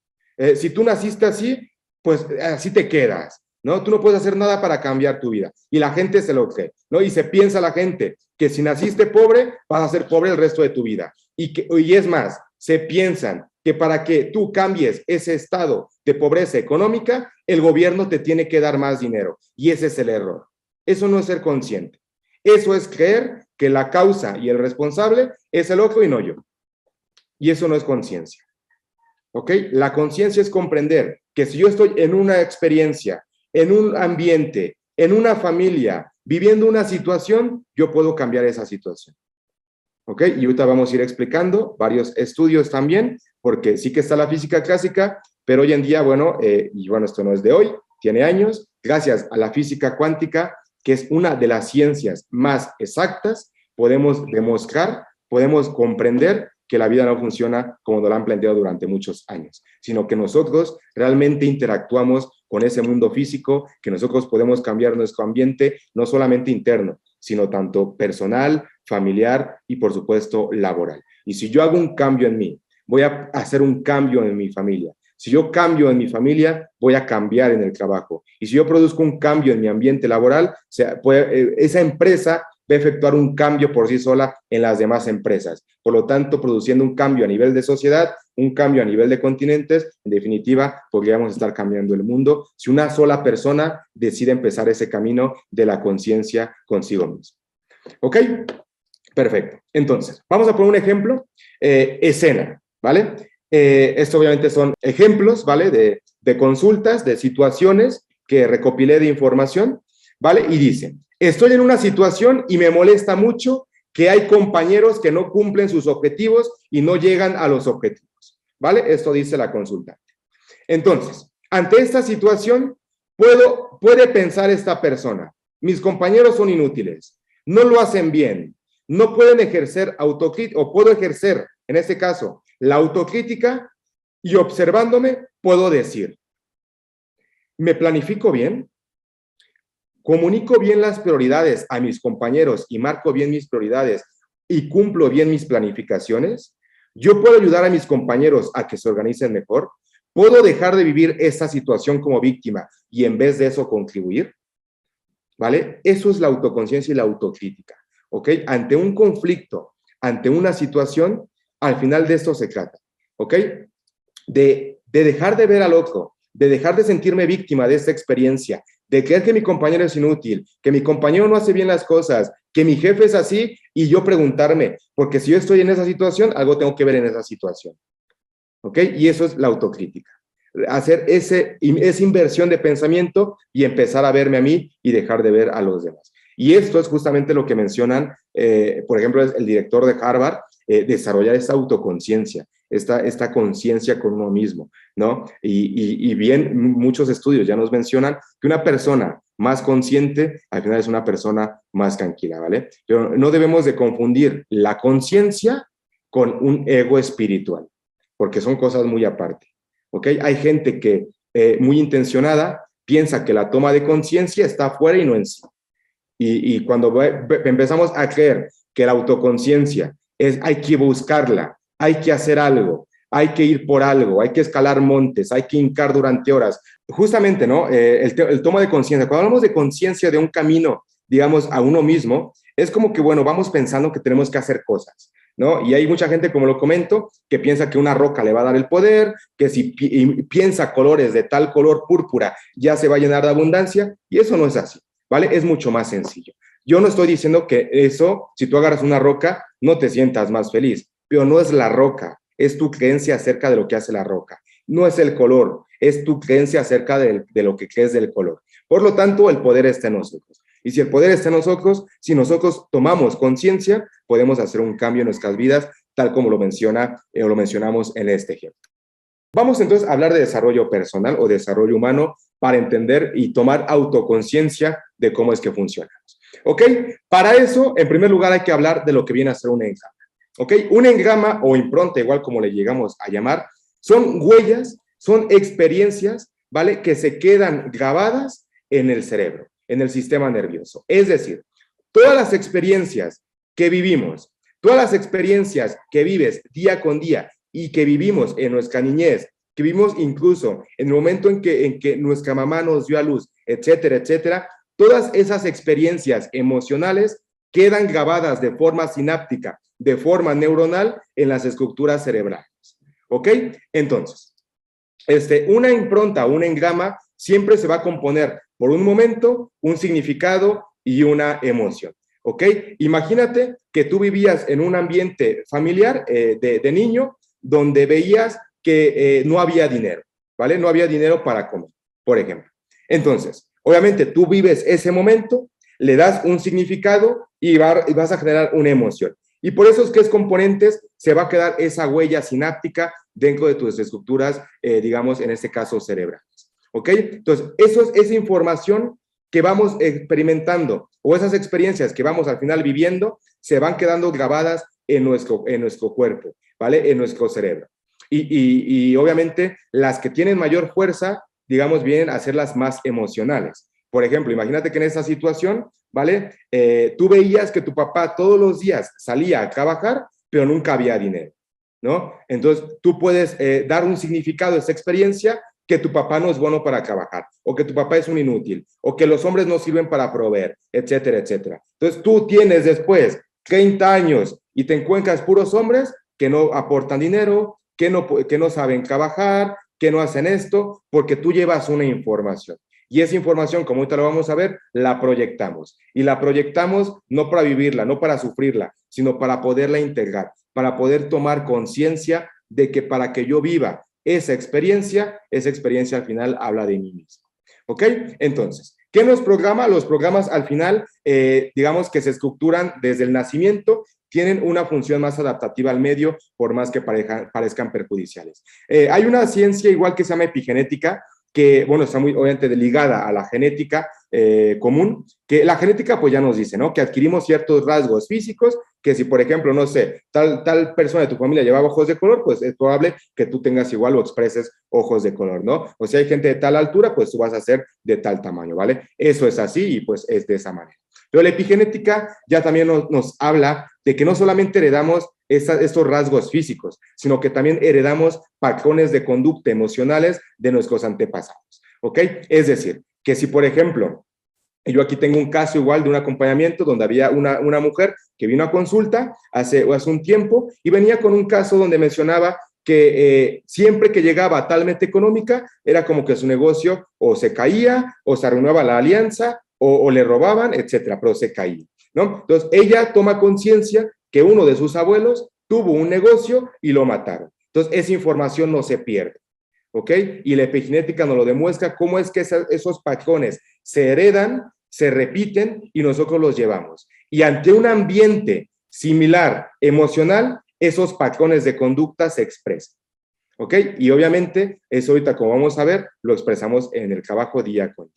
Si tú naciste así, pues así te quedas, ¿no? Tú no puedes hacer nada para cambiar tu vida. Y la gente se lo cree, ¿no? Y se piensa la gente que si naciste pobre, vas a ser pobre el resto de tu vida. Y es más, se piensan que para que tú cambies ese estado de pobreza económica, el gobierno te tiene que dar más dinero. Y ese es el error. Eso no es ser consciente. Eso es creer que la causa y el responsable es el otro y no yo. Y eso no es conciencia. ¿ok? La conciencia es comprender que si yo estoy en una experiencia, en un ambiente, en una familia, viviendo una situación, yo puedo cambiar esa situación. ¿Ok? Y ahorita vamos a ir explicando varios estudios también, porque sí que está la física clásica, pero hoy en día, bueno, y bueno, esto no es de hoy, tiene años, gracias a la física cuántica, que es una de las ciencias más exactas, podemos demostrar, podemos comprender que la vida no funciona como nos lo han planteado durante muchos años, sino que nosotros realmente interactuamos con ese mundo físico, que nosotros podemos cambiar nuestro ambiente, no solamente interno, sino tanto personal, familiar y por supuesto laboral. Y si yo hago un cambio en mí, voy a hacer un cambio en mi familia. Si yo cambio en mi familia, voy a cambiar en el trabajo. Y si yo produzco un cambio en mi ambiente laboral, esa empresa va a efectuar un cambio por sí sola en las demás empresas. Por lo tanto, produciendo un cambio a nivel de sociedad, un cambio a nivel de continentes, en definitiva, podríamos estar cambiando el mundo si una sola persona decide empezar ese camino de la conciencia consigo mismo. ¿Ok? Perfecto. Entonces, vamos a poner un ejemplo. Escena, ¿vale? Esto obviamente son ejemplos, ¿vale? De consultas, de situaciones que recopilé de información, ¿vale? Y dice, estoy en una situación y me molesta mucho que hay compañeros que no cumplen sus objetivos y no llegan a los objetivos, ¿vale? Esto dice la consultante. Entonces, ante esta situación, puede pensar esta persona, mis compañeros son inútiles, no lo hacen bien, no pueden ejercer autocrítica, o puedo ejercer, en este caso, la autocrítica y observándome puedo decir, ¿me planifico bien? ¿Comunico bien las prioridades a mis compañeros y marco bien mis prioridades y cumplo bien mis planificaciones? ¿Yo puedo ayudar a mis compañeros a que se organicen mejor? ¿Puedo dejar de vivir esta situación como víctima y en vez de eso contribuir? ¿Vale? Eso es la autoconciencia y la autocrítica. ¿Ok? Ante un conflicto, ante una situación, al final de esto se trata. ¿Ok? De dejar de ver al otro, de dejar de sentirme víctima de esta experiencia, de creer que mi compañero es inútil, que mi compañero no hace bien las cosas, que mi jefe es así y yo preguntarme, porque si yo estoy en esa situación, algo tengo que ver en esa situación. ¿Ok? Y eso es la autocrítica. Hacer esa inversión de pensamiento y empezar a verme a mí y dejar de ver a los demás. Y esto es justamente lo que mencionan, por ejemplo, el director de Harvard, desarrollar esta autoconciencia, esta conciencia con uno mismo, ¿no? Y bien, muchos estudios ya nos mencionan que una persona más consciente, al final es una persona más tranquila, ¿vale? Pero no debemos de confundir la conciencia con un ego espiritual, porque son cosas muy aparte, ¿ok? Hay gente que, muy intencionada, piensa que la toma de conciencia está afuera y no en sí. Y cuando empezamos a creer que la autoconciencia hay que buscarla, hay que hacer algo, hay que ir por algo, hay que escalar montes, hay que hincar durante horas. Justamente, ¿no? El toma de conciencia, cuando hablamos de conciencia de un camino, digamos, a uno mismo, es como que, bueno, vamos pensando que tenemos que hacer cosas, ¿no? Y hay mucha gente, como lo comento, que piensa que una roca le va a dar el poder, que si piensa colores de tal color púrpura, ya se va a llenar de abundancia, y eso no es así, ¿vale? Es mucho más sencillo. Yo no estoy diciendo que eso, si tú agarras una roca, no te sientas más feliz, pero no es la roca, es tu creencia acerca de lo que hace la roca. No es el color, es tu creencia acerca de lo que crees del color. Por lo tanto, el poder está en nosotros. Y si el poder está en nosotros, si nosotros tomamos conciencia, podemos hacer un cambio en nuestras vidas, tal como lo mencionamos en este ejemplo. Vamos entonces a hablar de desarrollo personal o desarrollo humano para entender y tomar autoconciencia de cómo es que funcionamos. ¿Ok? Para eso, en primer lugar, hay que hablar de lo que viene a ser un engrama. ¿Ok? Un engrama o impronta, igual como le llegamos a llamar, son huellas, son experiencias, ¿vale? Que se quedan grabadas en el cerebro, en el sistema nervioso. Es decir, todas las experiencias que vivimos, todas las experiencias que vives día con día y que vivimos en nuestra niñez, que vivimos incluso en el momento en que nuestra mamá nos dio a luz, etcétera, etcétera, todas esas experiencias emocionales quedan grabadas de forma sináptica, de forma neuronal en las estructuras cerebrales. ¿Ok? Entonces, una impronta, un engrama, siempre se va a componer por un momento, un significado y una emoción. ¿Ok? Imagínate que tú vivías en un ambiente familiar de niño donde veías que no había dinero, ¿vale? No había dinero para comer, por ejemplo. Entonces, obviamente tú vives ese momento, le das un significado y vas a generar una emoción. Y por eso es que componentes se va a quedar esa huella sináptica dentro de tus estructuras, digamos, en este caso cerebrales. ¿Ok? Entonces, esa información que vamos experimentando o esas experiencias que vamos al final viviendo se van quedando grabadas en nuestro cuerpo, ¿vale? En nuestro cerebro. Y obviamente las que tienen mayor fuerza, digamos, vienen a ser las más emocionales. Por ejemplo, imagínate que en esa situación, ¿vale? Tú veías que tu papá todos los días salía a trabajar, pero nunca había dinero, ¿no? Entonces, tú puedes dar un significado a esa experiencia, que tu papá no es bueno para trabajar, o que tu papá es un inútil, o que los hombres no sirven para proveer, etcétera, etcétera. Entonces, tú tienes después 30 años y te encuentras puros hombres que no aportan dinero, que no saben trabajar, que no hacen esto, porque tú llevas una información. Y esa información, como ahorita lo vamos a ver, la proyectamos. Y la proyectamos no para vivirla, no para sufrirla, sino para poderla integrar, para poder tomar conciencia de que para que yo viva esa experiencia al final habla de mí mismo. ¿Ok? Entonces, ¿qué nos programa? Los programas al final, digamos que se estructuran desde el nacimiento, tienen una función más adaptativa al medio, por más que parezcan perjudiciales. Hay una ciencia igual que se llama epigenética, que, bueno, está muy obviamente ligada a la genética común, que la genética pues ya nos dice, ¿no? Que adquirimos ciertos rasgos físicos, que si, por ejemplo, no sé, tal persona de tu familia llevaba ojos de color, pues es probable que tú tengas igual o expreses ojos de color, ¿no? O si hay gente de tal altura, pues tú vas a ser de tal tamaño, ¿vale? Eso es así y pues es de esa manera. Pero la epigenética ya también nos habla de que no solamente heredamos estos rasgos físicos, sino que también heredamos patrones de conducta emocionales de nuestros antepasados, ¿ok? Es decir, que si, por ejemplo, yo aquí tengo un caso igual de un acompañamiento donde había una mujer que vino a consulta hace un tiempo y venía con un caso donde mencionaba que siempre que llegaba a tal meta económica, era como que su negocio o se caía o se arruinaba la alianza o le robaban, etcétera, pero se caía, ¿no? Entonces, ella toma conciencia que uno de sus abuelos tuvo un negocio y lo mataron. Entonces, esa información no se pierde, ¿ok? Y la epigenética nos lo demuestra cómo es que esos patrones se heredan, se repiten y nosotros los llevamos. Y ante un ambiente similar, emocional, esos patrones de conducta se expresan, ¿ok? Y obviamente, eso ahorita, como vamos a ver, lo expresamos en el trabajo día con día.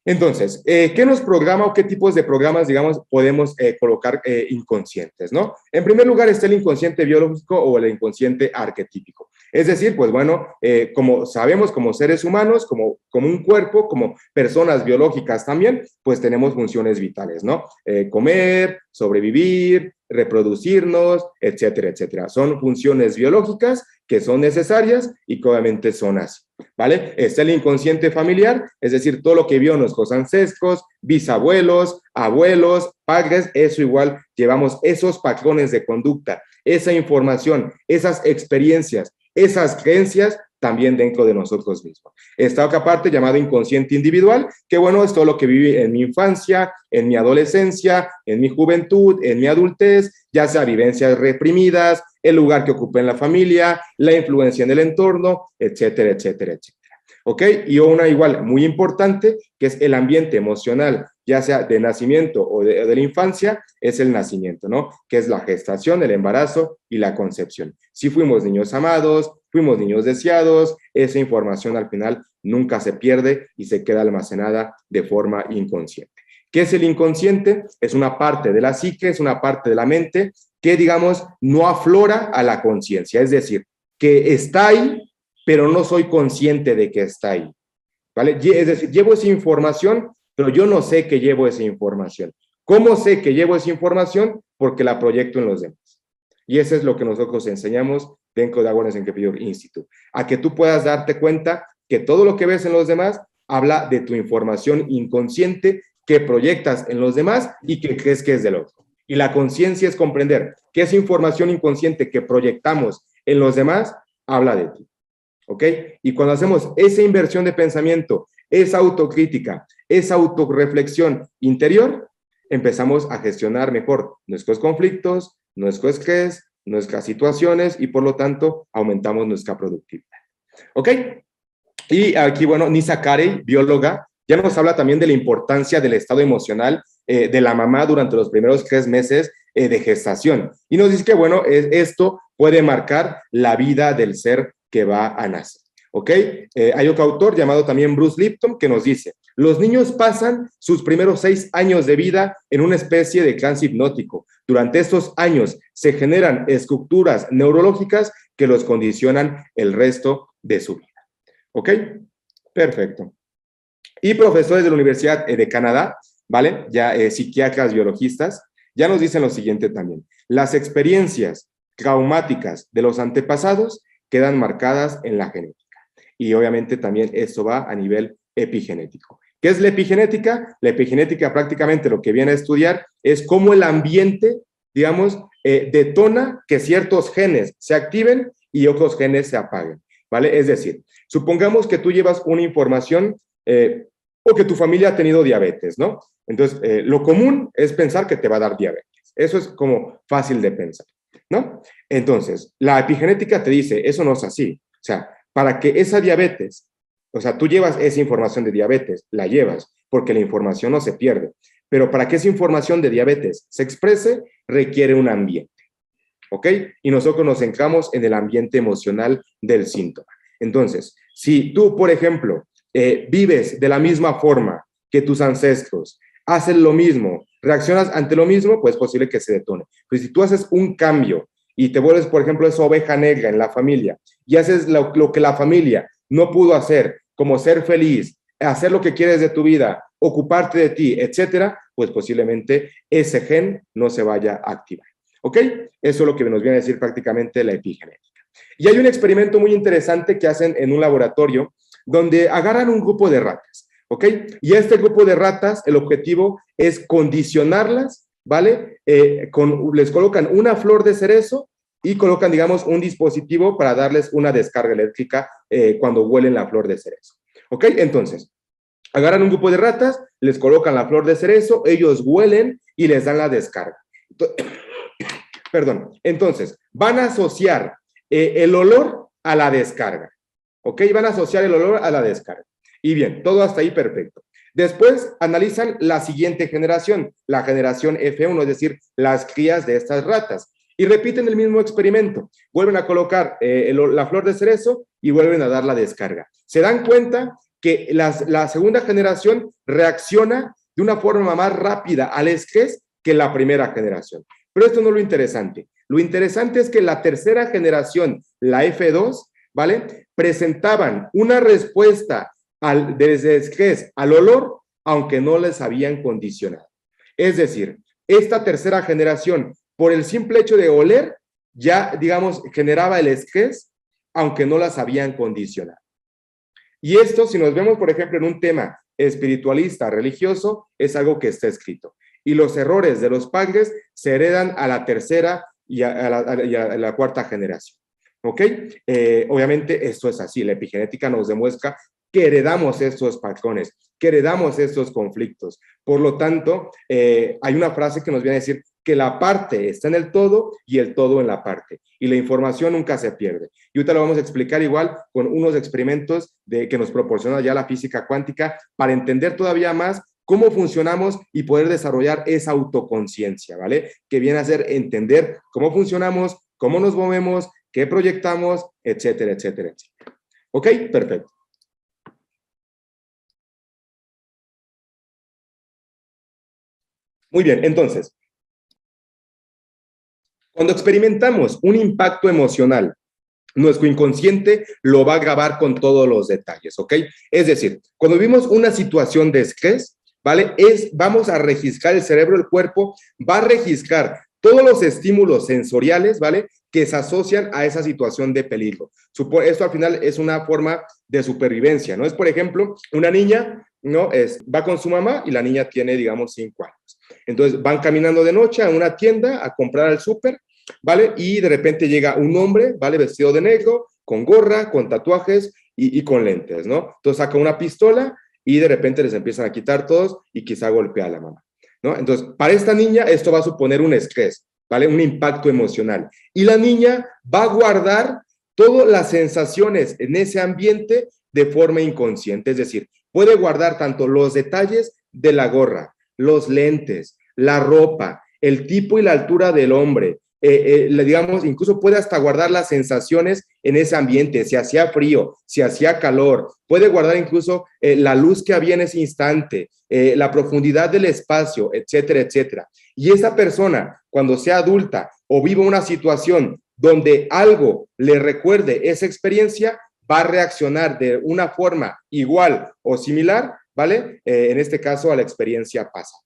Entonces, ¿qué nos programa o qué tipos de programas, digamos, podemos colocar inconscientes, ¿no? En primer lugar está el inconsciente biológico o el inconsciente arquetípico. Es decir, pues bueno, como sabemos como seres humanos, como un cuerpo, como personas biológicas también, pues tenemos funciones vitales, ¿no? Comer, sobrevivir, reproducirnos, etcétera, etcétera. Son funciones biológicas que son necesarias y que obviamente son así, ¿vale? Está el inconsciente familiar, es decir, todo lo que vio nuestros ancestros, bisabuelos, abuelos, padres, eso igual llevamos esos patrones de conducta, esa información, esas experiencias, esas creencias también dentro de nosotros mismos. Está otra parte llamada inconsciente individual, que bueno, es todo lo que viví en mi infancia, en mi adolescencia, en mi juventud, en mi adultez, ya sea vivencias reprimidas, el lugar que ocupé en la familia, la influencia en el entorno, etcétera, etcétera, etcétera. ¿Ok? Y una igual muy importante, que es el ambiente emocional, ya sea de nacimiento o de la infancia, es el nacimiento, ¿no? Que es la gestación, el embarazo y la concepción. Si fuimos niños amados, fuimos niños deseados, esa información al final nunca se pierde y se queda almacenada de forma inconsciente. ¿Qué es el inconsciente? Es una parte de la psique, es una parte de la mente que, digamos, no aflora a la conciencia, es decir, que está ahí, pero no soy consciente de que está ahí, ¿vale? Es decir, llevo esa información, pero yo no sé que llevo esa información. ¿Cómo sé que llevo esa información? Porque la proyecto en los demás. Y eso es lo que nosotros enseñamos dentro de Awareness Entrepreneur Institute, a que tú puedas darte cuenta que todo lo que ves en los demás habla de tu información inconsciente que proyectas en los demás y que crees que es del otro. Y la conciencia es comprender que esa información inconsciente que proyectamos en los demás habla de ti. ¿Ok? Y cuando hacemos esa inversión de pensamiento, esa autocrítica, esa autorreflexión interior, empezamos a gestionar mejor nuestros conflictos, nuestro estrés, nuestras situaciones y por lo tanto aumentamos nuestra productividad. ¿Ok? Y aquí, bueno, Nisa Carey, bióloga, ya nos habla también de la importancia del estado emocional de la mamá durante los primeros 3 meses de gestación. Y nos dice que, bueno, esto puede marcar la vida del ser que va a nacer. ¿Ok? Hay otro autor llamado también Bruce Lipton que nos dice, los niños pasan sus primeros 6 años de vida en una especie de trance hipnótico. Durante estos años se generan estructuras neurológicas que los condicionan el resto de su vida. ¿Ok? Perfecto. Y profesores de la Universidad de Canadá, ¿vale? Ya psiquiatras, biologistas, ya nos dicen lo siguiente también. Las experiencias traumáticas de los antepasados quedan marcadas en la genética. Y obviamente también esto va a nivel epigenético. ¿Qué es la epigenética? La epigenética prácticamente lo que viene a estudiar es cómo el ambiente, digamos, detona que ciertos genes se activen y otros genes se apaguen, ¿vale? Es decir, supongamos que tú llevas una información o que tu familia ha tenido diabetes, ¿no? Entonces, lo común es pensar que te va a dar diabetes. Eso es como fácil de pensar, ¿no? Entonces, la epigenética te dice, eso no es así. O sea, para que esa diabetes, o sea, tú llevas esa información de diabetes, la llevas, porque la información no se pierde. Pero para que esa información de diabetes se exprese, requiere un ambiente. ¿Ok? Y nosotros nos centramos en el ambiente emocional del síntoma. Entonces, si tú, por ejemplo, vives de la misma forma que tus ancestros, haces lo mismo, reaccionas ante lo mismo, pues es posible que se detone. Pero si tú haces un cambio y te vuelves, por ejemplo, esa oveja negra en la familia y haces lo que la familia no pudo hacer, como ser feliz, hacer lo que quieres de tu vida, ocuparte de ti, etcétera, pues posiblemente ese gen no se vaya a activar. ¿Ok? Eso es lo que nos viene a decir prácticamente la epigenética. Y hay un experimento muy interesante que hacen en un laboratorio donde agarran un grupo de ratas, ¿ok? Y este grupo de ratas, el objetivo es condicionarlas, ¿vale? Les colocan una flor de cerezo y colocan, digamos, un dispositivo para darles una descarga eléctrica cuando huelen la flor de cerezo, ¿ok? Entonces, agarran un grupo de ratas, les colocan la flor de cerezo, ellos huelen y les dan la descarga. Perdón, entonces, van a asociar el olor a la descarga, ¿ok? Van a asociar el olor a la descarga. Y bien, todo hasta ahí perfecto. Después analizan la siguiente generación, la generación F1, es decir, las crías de estas ratas. Y repiten el mismo experimento. Vuelven a colocar la flor de cerezo y vuelven a dar la descarga. Se dan cuenta que la segunda generación reacciona de una forma más rápida al estrés que la primera generación. Pero esto no es lo interesante. Lo interesante es que la tercera generación, la F2, ¿vale? Presentaban una respuesta desde estrés al olor, aunque no les habían condicionado. Es decir, esta tercera generación, por el simple hecho de oler, ya, digamos, generaba el estrés, aunque no las habían condicionado. Y esto, si nos vemos, por ejemplo, en un tema espiritualista, religioso, es algo que está escrito. Y los errores de los padres se heredan a la tercera y a la cuarta generación. ¿Ok? Obviamente esto es así. La epigenética nos demuestra que heredamos estos patrones, que heredamos estos conflictos. Por lo tanto, hay una frase que nos viene a decir que la parte está en el todo y el todo en la parte. Y la información nunca se pierde. Y ahorita lo vamos a explicar igual con unos experimentos que nos proporciona ya la física cuántica para entender todavía más cómo funcionamos y poder desarrollar esa autoconciencia, ¿vale? Que viene a ser entender cómo funcionamos, cómo nos movemos, qué proyectamos, etcétera, etcétera, etcétera. ¿Ok? Perfecto. Muy bien, entonces, cuando experimentamos un impacto emocional, nuestro inconsciente lo va a grabar con todos los detalles, ¿ok? Es decir, cuando vivimos una situación de estrés, ¿vale? Vamos a registrar el cerebro, el cuerpo va a registrar todos los estímulos sensoriales, ¿vale? Que se asocian a esa situación de peligro. Esto al final es una forma de supervivencia, ¿no? Es, por ejemplo, una niña, ¿no? Va con su mamá y la niña tiene, digamos, 5 años. Entonces van caminando de noche a una tienda a comprar al súper, ¿vale? Y de repente llega un hombre, ¿vale? Vestido de negro, con gorra, con tatuajes y con lentes, ¿no? Entonces saca una pistola y de repente les empiezan a quitar todos y quizá golpea a la mamá, ¿no? Entonces, para esta niña esto va a suponer un estrés. ¿vale? Un impacto emocional. Y la niña va a guardar todas las sensaciones en ese ambiente de forma inconsciente, es decir, puede guardar tanto los detalles de la gorra, los lentes, la ropa, el tipo y la altura del hombre, digamos, incluso puede hasta guardar las sensaciones en ese ambiente, si hacía frío, si hacía calor, puede guardar incluso la luz que había en ese instante, la profundidad del espacio, etcétera, etcétera. Y esa persona, cuando sea adulta o viva una situación donde algo le recuerde esa experiencia, va a reaccionar de una forma igual o similar, ¿vale? En este caso a la experiencia pasada.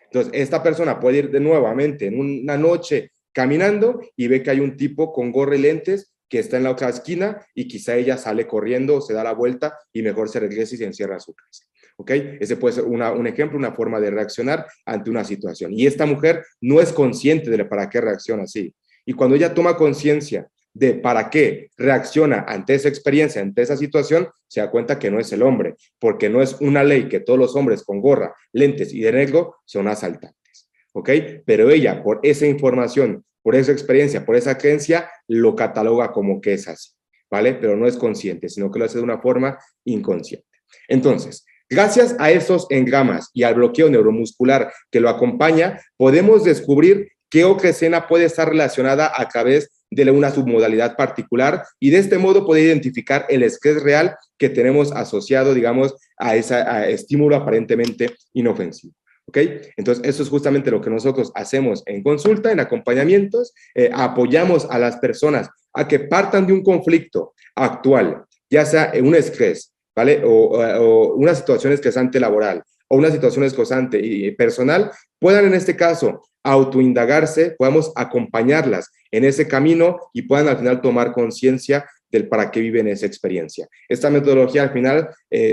Entonces, esta persona puede ir de nuevamente en una noche caminando y ve que hay un tipo con gorra y lentes que está en la otra esquina y quizá ella sale corriendo o se da la vuelta y mejor se regresa y se encierra en su casa. ¿Ok? Ese puede ser un ejemplo, una forma de reaccionar ante una situación. Y esta mujer no es consciente de para qué reacciona así. Y cuando ella toma conciencia de para qué reacciona ante esa experiencia, ante esa situación, se da cuenta que no es el hombre, porque no es una ley que todos los hombres con gorra, lentes y de negro son asaltantes, ¿ok? Pero ella, por esa información, por esa experiencia, por esa creencia, lo cataloga como que es así, ¿vale? Pero no es consciente, sino que lo hace de una forma inconsciente. Entonces, gracias a esos engramas y al bloqueo neuromuscular que lo acompaña, podemos descubrir qué otra escena puede estar relacionada a través de una submodalidad particular y de este modo poder identificar el estrés real que tenemos asociado, digamos, a ese estímulo aparentemente inofensivo. ¿Ok? Entonces, eso es justamente lo que nosotros hacemos en consulta, en acompañamientos, apoyamos a las personas a que partan de un conflicto actual, ya sea un estrés, ¿vale? O una situación estresante laboral, o una situación estresante y personal, puedan en este caso autoindagarse, podamos acompañarlas en ese camino y puedan al final tomar conciencia del para qué viven esa experiencia. Esta metodología al final,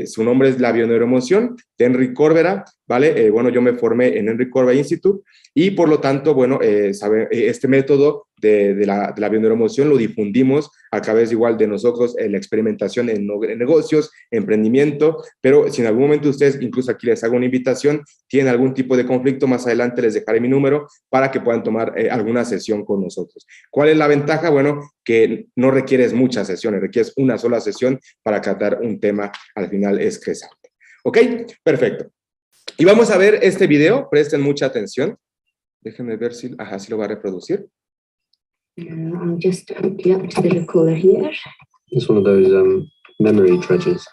su nombre es la bioneuroemoción de Henry Corbera, ¿vale? Bueno, yo me formé en Henry Corbera Institute y por lo tanto, bueno, este método de la bioneuroemoción lo difundimos a través igual de nosotros en la experimentación en negocios, emprendimiento, pero si en algún momento ustedes, incluso aquí les hago una invitación, tienen algún tipo de conflicto, más adelante les dejaré mi número para que puedan tomar alguna sesión con nosotros. ¿Cuál es la ventaja? Bueno, que no requieres muchas sesiones, requieres una sola sesión para tratar un tema al final estresante. ¿Ok? Perfecto. Y vamos a ver este video, presten mucha atención. Déjenme ver si, si lo va a reproducir. I'll just hook you up to the recorder here. It's one of those memory treasures.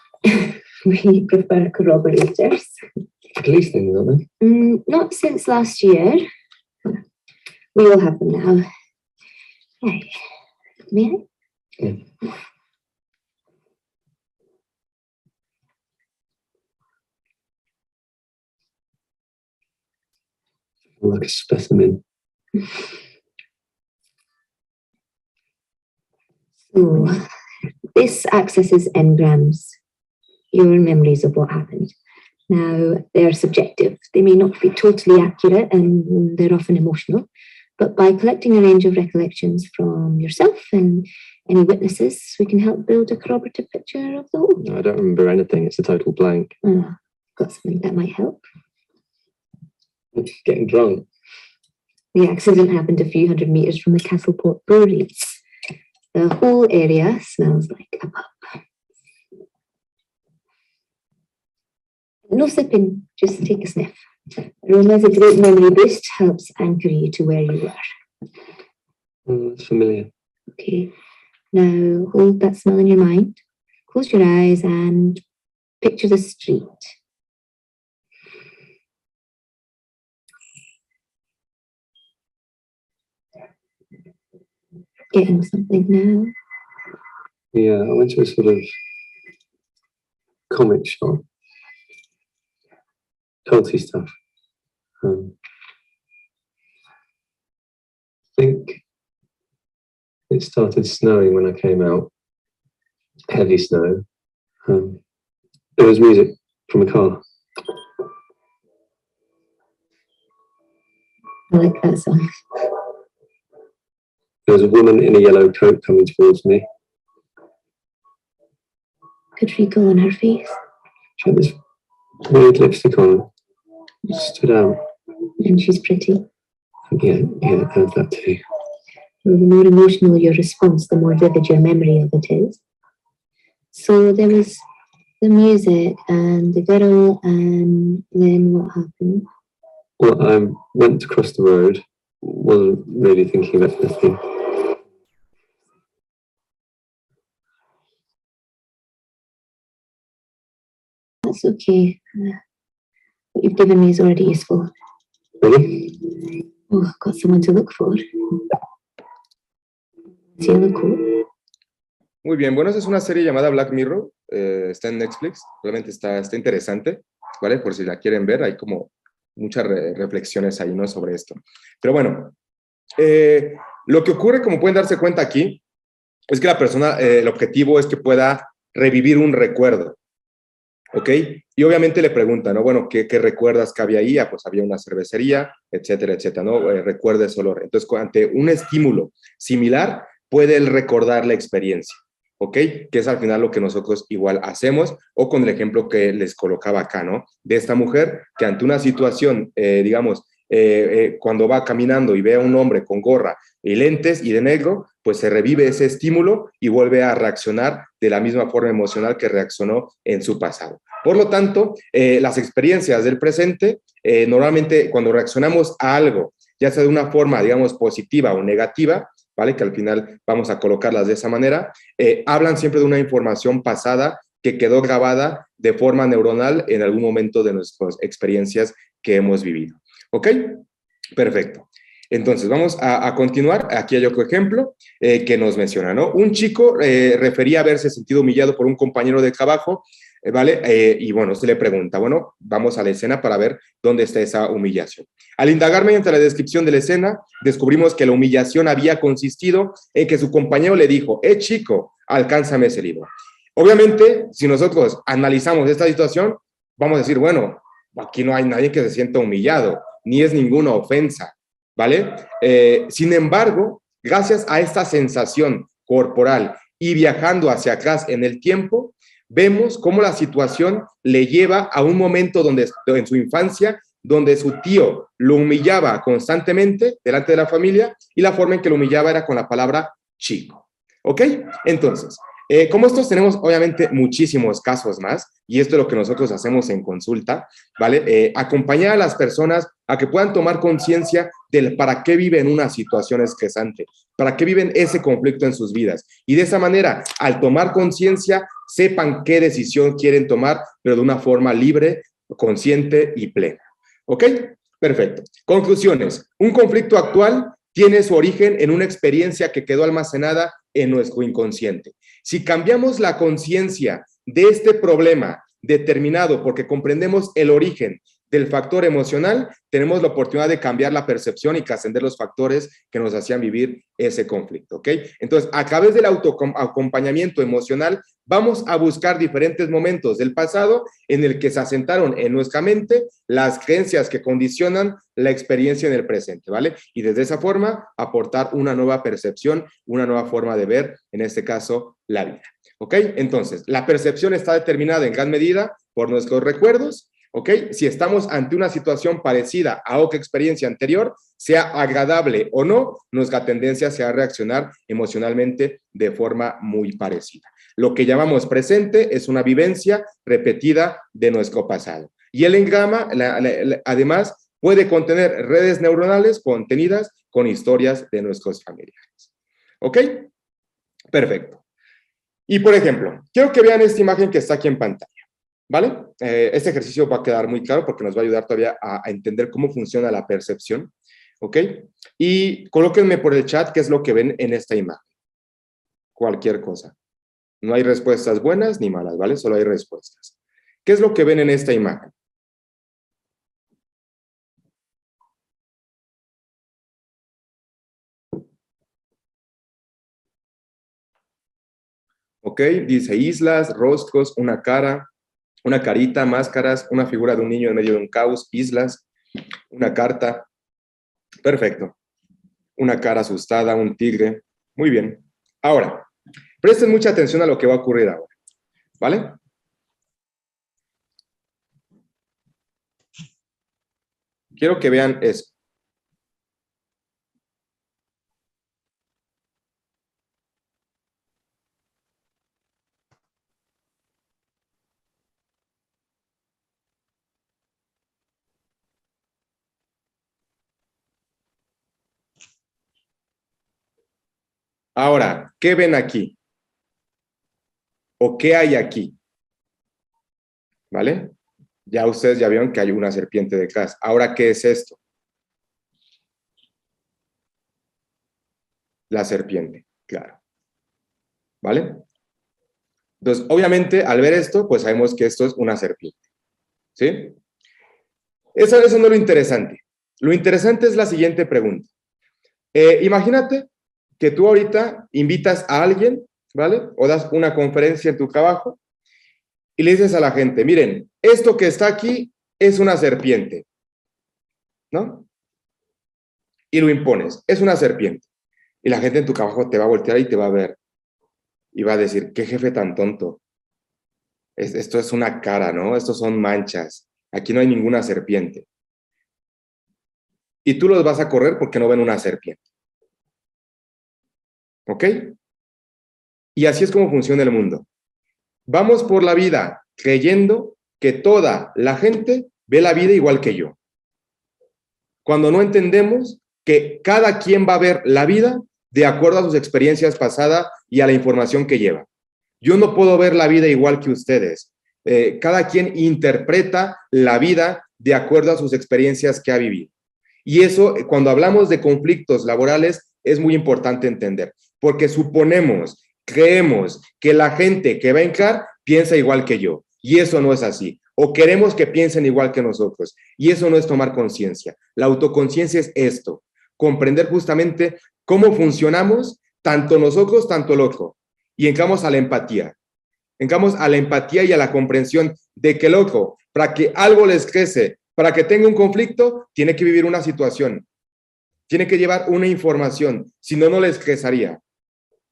We prefer corroborators. Police things, aren't they? Not since last year. We all have them now. Hey, may I? Yeah. Like a specimen. So, this accesses engrams, your memories of what happened. Now, they're subjective. They may not be totally accurate and they're often emotional, but by collecting a range of recollections from yourself and any witnesses, we can help build a corroborative picture of the whole. No, I don't remember anything. It's a total blank. Got something that might help. Getting drunk. The accident happened a few hundred meters from the Castleport breweries. The whole area smells like a pub. No sipping, just take a sniff. Aroma is a great memory boost, helps anchor you to where you were. Oh, that's familiar. Okay, now hold that smell in your mind. Close your eyes and picture the street. Getting something now. Yeah, I went to a sort of comic shop. Culty stuff. I think it started snowing when I came out. Heavy snow. There was music from a car. I like that song. There was a woman in a yellow coat coming towards me. Good wrinkle on her face. She had this weird lipstick on. Stood out. And she's pretty. Yeah, yeah, heard that too. The more emotional your response, the more vivid your memory of it is. So there was the music and the girl, and then what happened? Well, I went to cross the road, wasn't really thinking about anything. That's okay. What you've given me is already useful. Really? Oh, I've got someone to look for. See you look cool. Muy bien, bueno, esa es una serie llamada Black Mirror, está en Netflix, realmente está interesante, ¿vale? Por si la quieren ver, hay como muchas reflexiones ahí, ¿no? Sobre esto. Pero bueno, lo que ocurre, como pueden darse cuenta aquí, es que la persona, el objetivo es que pueda revivir un recuerdo, ¿ok? Y obviamente le pregunta, ¿no? Bueno, ¿qué recuerdas que había ahí? Ah, pues había una cervecería, etcétera, etcétera, ¿no? Recuerda ese olor. Entonces, ante un estímulo similar, puede él recordar la experiencia, ¿ok? Que es al final lo que nosotros igual hacemos, o con el ejemplo que les colocaba acá, ¿no? De esta mujer que ante una situación, digamos, cuando va caminando y ve a un hombre con gorra y lentes y de negro, pues se revive ese estímulo y vuelve a reaccionar de la misma forma emocional que reaccionó en su pasado. Por lo tanto, las experiencias del presente, normalmente cuando reaccionamos a algo, ya sea de una forma, digamos, positiva o negativa, ¿vale? Que al final vamos a colocarlas de esa manera, hablan siempre de una información pasada que quedó grabada de forma neuronal en algún momento de nuestras experiencias que hemos vivido. ¿Ok? Perfecto. Entonces, vamos a continuar. Aquí hay otro ejemplo que nos menciona, ¿no? Un chico refería haberse sentido humillado por un compañero de trabajo, ¿vale? Y bueno, se le pregunta, bueno, vamos a la escena para ver dónde está esa humillación. Al indagar mediante la descripción de la escena, descubrimos que la humillación había consistido en que su compañero le dijo, chico, alcánzame ese libro. Obviamente, si nosotros analizamos esta situación, vamos a decir, bueno, aquí no hay nadie que se sienta humillado, ni es ninguna ofensa, ¿vale? Sin embargo, gracias a esta sensación corporal y viajando hacia atrás en el tiempo, vemos cómo la situación le lleva a un momento donde, en su infancia, donde su tío lo humillaba constantemente delante de la familia y la forma en que lo humillaba era con la palabra chico. ¿Ok? Entonces, como estos tenemos obviamente muchísimos casos más, y esto es lo que nosotros hacemos en consulta, ¿vale? Acompañar a las personas a que puedan tomar conciencia del para qué viven una situación estresante, para qué viven ese conflicto en sus vidas. Y de esa manera, al tomar conciencia, sepan qué decisión quieren tomar, pero de una forma libre, consciente y plena. ¿Ok? Perfecto. Conclusiones. Un conflicto actual tiene su origen en una experiencia que quedó almacenada en nuestro inconsciente. Si cambiamos la conciencia de este problema determinado porque comprendemos el origen del factor emocional, tenemos la oportunidad de cambiar la percepción y trascender los factores que nos hacían vivir ese conflicto, ¿ok? Entonces, a través del autoacompañamiento emocional, vamos a buscar diferentes momentos del pasado en el que se asentaron en nuestra mente las creencias que condicionan la experiencia en el presente, ¿vale? Y desde esa forma, aportar una nueva percepción, una nueva forma de ver, en este caso, la vida. ¿Ok? Entonces, la percepción está determinada en gran medida por nuestros recuerdos, ¿ok? Si estamos ante una situación parecida a otra experiencia anterior, sea agradable o no, nuestra tendencia sea a reaccionar emocionalmente de forma muy parecida. Lo que llamamos presente es una vivencia repetida de nuestro pasado. Y el engrama, además, puede contener redes neuronales contenidas con historias de nuestros familiares. ¿Ok? Perfecto. Y, por ejemplo, quiero que vean esta imagen que está aquí en pantalla, ¿vale? Este ejercicio va a quedar muy claro porque nos va a ayudar todavía a entender cómo funciona la percepción, ¿ok? Y colóquenme por el chat qué es lo que ven en esta imagen. Cualquier cosa. No hay respuestas buenas ni malas, ¿vale? Solo hay respuestas. ¿Qué es lo que ven en esta imagen? ¿Ok? Dice islas, rostros, una cara, una carita, máscaras, una figura de un niño en medio de un caos, islas, una carta. Perfecto. Una cara asustada, un tigre. Muy bien. Ahora, presten mucha atención a lo que va a ocurrir ahora, ¿vale? Quiero que vean eso. Ahora, ¿qué ven aquí? ¿O qué hay aquí? ¿Vale? Ya ustedes ya vieron que hay una serpiente detrás. Ahora, ¿qué es esto? La serpiente, claro. ¿Vale? Entonces, obviamente, al ver esto, pues sabemos que esto es una serpiente. ¿Sí? Eso no es lo interesante. Lo interesante es la siguiente pregunta. Imagínate que tú ahorita invitas a alguien, ¿vale? O das una conferencia en tu trabajo y le dices a la gente, miren, esto que está aquí es una serpiente, ¿no? Y lo impones, es una serpiente. Y la gente en tu trabajo te va a voltear y te va a ver y va a decir, qué jefe tan tonto. Esto es una cara, ¿no? Estos son manchas. Aquí no hay ninguna serpiente. Y tú los vas a correr porque no ven una serpiente. ¿Ok? Y así es como funciona el mundo. Vamos por la vida creyendo que toda la gente ve la vida igual que yo. Cuando no entendemos que cada quien va a ver la vida de acuerdo a sus experiencias pasadas y a la información que lleva. Yo no puedo ver la vida igual que ustedes. Cada quien interpreta la vida de acuerdo a sus experiencias que ha vivido. Y eso, cuando hablamos de conflictos laborales, es muy importante entender, porque suponemos, creemos que la gente que va a entrar piensa igual que yo, y eso no es así. O queremos que piensen igual que nosotros, y eso no es tomar conciencia. La autoconciencia es esto, comprender justamente cómo funcionamos, tanto nosotros, tanto el otro, y entramos a la empatía. Entramos a la empatía y a la comprensión de que el otro, para que algo les crece, para que tenga un conflicto, tiene que vivir una situación, tiene que llevar una información, si no, no les crecería.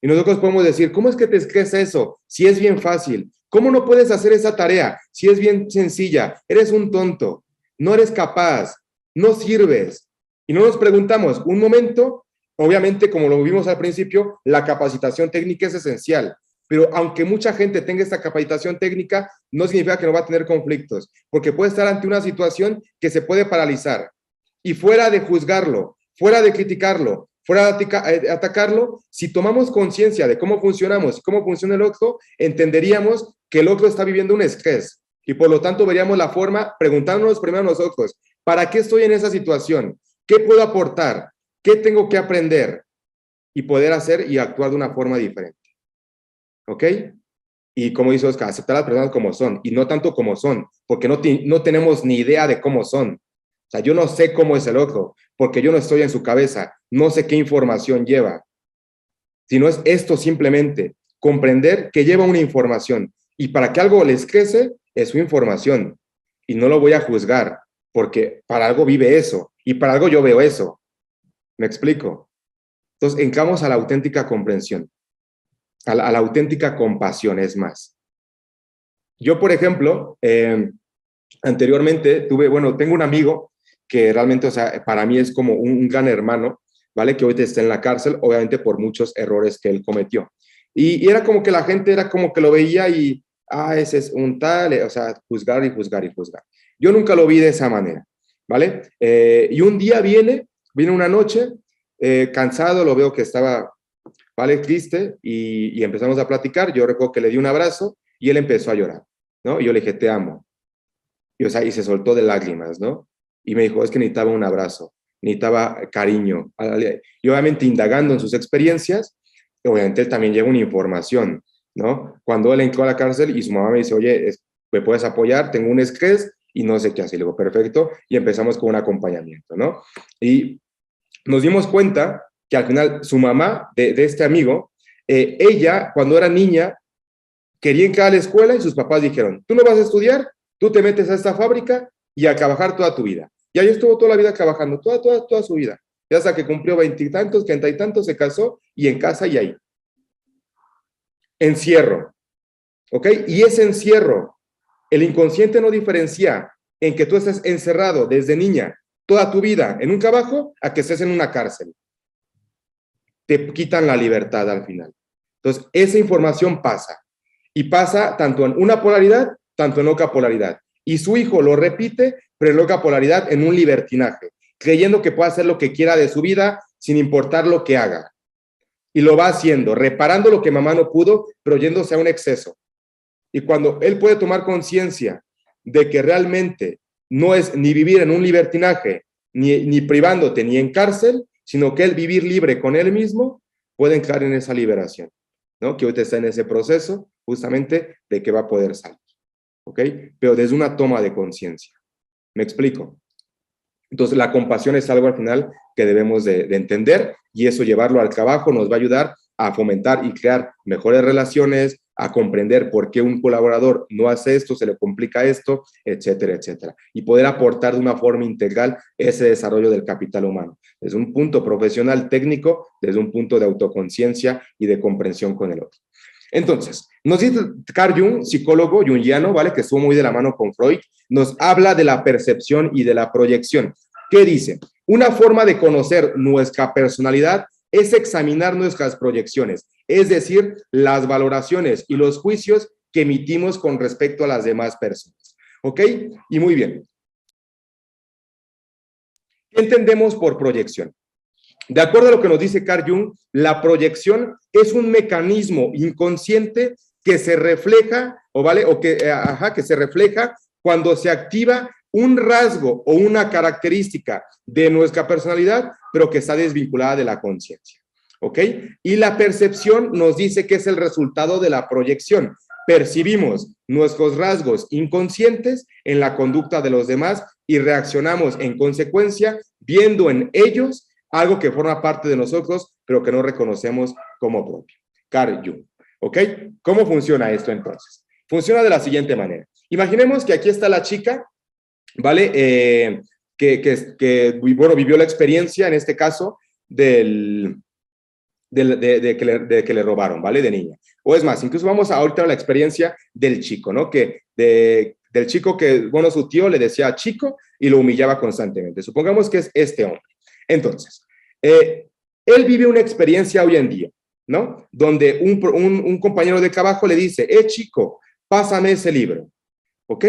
Y nosotros podemos decir, ¿cómo es que te crece eso? Si es bien fácil. ¿Cómo no puedes hacer esa tarea? Si es bien sencilla. Eres un tonto, no eres capaz, no sirves. Y no nos preguntamos, un momento, obviamente, como lo vimos al principio, la capacitación técnica es esencial. Pero aunque mucha gente tenga esta capacitación técnica, no significa que no va a tener conflictos, porque puede estar ante una situación que se puede paralizar. Y fuera de juzgarlo, fuera de criticarlo, fuera de atacarlo, si tomamos conciencia de cómo funcionamos y cómo funciona el otro, entenderíamos que el otro está viviendo un estrés. Y por lo tanto veríamos la forma, preguntándonos primero a nosotros, ¿para qué estoy en esa situación? ¿Qué puedo aportar? ¿Qué tengo que aprender? Y poder hacer y actuar de una forma diferente. ¿Ok? Y como dice Oscar, aceptar a las personas como son, y no tanto como son, porque no tenemos ni idea de cómo son. O sea, yo no sé cómo es el otro, porque yo no estoy en su cabeza, no sé qué información lleva. Sino es esto simplemente, comprender que lleva una información, y para que algo les crece, es su información, y no lo voy a juzgar, porque para algo vive eso, y para algo yo veo eso. ¿Me explico? Entonces, entramos a la auténtica comprensión. A la auténtica compasión, es más. Yo, por ejemplo, anteriormente tengo un amigo que realmente, o sea, para mí es como un gran hermano, ¿vale? Que ahorita está en la cárcel, obviamente por muchos errores que él cometió. Y era como que la gente era como que lo veía y, ese es un tal, o sea, juzgar y juzgar y juzgar. Yo nunca lo vi de esa manera, ¿vale? Y un día viene una noche, cansado, lo veo que estaba, ¿vale? Triste, y empezamos a platicar. Yo recuerdo que le di un abrazo y él empezó a llorar, ¿no? Y yo le dije, te amo. Y, o sea, y se soltó de lágrimas, ¿no? Y me dijo, es que necesitaba un abrazo, necesitaba cariño. Y obviamente indagando en sus experiencias, obviamente él también lleva una información, ¿no? Cuando él entró a la cárcel y su mamá me dice, oye, ¿me puedes apoyar? Tengo un estrés y no sé qué hacer. Y le digo, perfecto, y empezamos con un acompañamiento, ¿no? Y nos dimos cuenta que al final su mamá de este amigo, ella cuando era niña quería entrar a la escuela y sus papás dijeron, tú no vas a estudiar, tú te metes a esta fábrica y a trabajar toda tu vida. Y ahí estuvo toda la vida trabajando, toda su vida. Y hasta que cumplió 20 y tantos, 30 y tantos, se casó y en casa y ahí. Encierro. ¿Ok? Y ese encierro, el inconsciente no diferencia en que tú estés encerrado desde niña toda tu vida en un trabajo a que estés en una cárcel. Te quitan la libertad al final. Entonces, esa información pasa. Y pasa tanto en una polaridad, tanto en otra polaridad. Y su hijo lo repite, pero en otra polaridad, en un libertinaje, creyendo que puede hacer lo que quiera de su vida sin importar lo que haga. y lo va haciendo, reparando lo que mamá no pudo, pero yéndose a un exceso. Y cuando él puede tomar conciencia de que realmente no es ni vivir en un libertinaje, ni privándote, ni en cárcel, sino que él vivir libre con él mismo, puede entrar en esa liberación, ¿no? Que ahorita está en ese proceso justamente de que va a poder salir, ¿ok? Pero desde una toma de conciencia. ¿Me explico? Entonces, la compasión es algo al final que debemos de entender, y eso llevarlo al trabajo nos va a ayudar a fomentar y crear mejores relaciones, a comprender por qué un colaborador no hace esto, se le complica esto, etcétera, etcétera. Y poder aportar de una forma integral ese desarrollo del capital humano, desde un punto profesional, técnico, desde un punto de autoconciencia y de comprensión con el otro. Entonces, nos dice Carl Jung, psicólogo jungiano, ¿vale? Que estuvo muy de la mano con Freud, nos habla de la percepción y de la proyección. ¿Qué dice? Una forma de conocer nuestra personalidad es examinar nuestras proyecciones, es decir, las valoraciones y los juicios que emitimos con respecto a las demás personas. ¿Ok? Y muy bien. ¿Qué entendemos por proyección? De acuerdo a lo que nos dice Carl Jung, la proyección es un mecanismo inconsciente que se refleja, que se refleja cuando se activa un rasgo o una característica de nuestra personalidad, pero que está desvinculada de la conciencia, ¿ok? Y la percepción nos dice que es el resultado de la proyección. Percibimos nuestros rasgos inconscientes en la conducta de los demás y reaccionamos en consecuencia, viendo en ellos algo que forma parte de nosotros, pero que no reconocemos como propio. Carl Jung, ¿ok? ¿Cómo funciona esto entonces? Funciona de la siguiente manera. Imaginemos que aquí está la chica, ¿vale? Bueno, vivió la experiencia, en este caso, de que le robaron, ¿vale? De niña. O es más, incluso vamos ahorita a la experiencia del chico, ¿no? Del chico que, bueno, su tío le decía chico y lo humillaba constantemente. Supongamos que es este hombre. Entonces, él vive una experiencia hoy en día, ¿no? Donde un compañero de trabajo le dice, chico, pásame ese libro, ¿ok?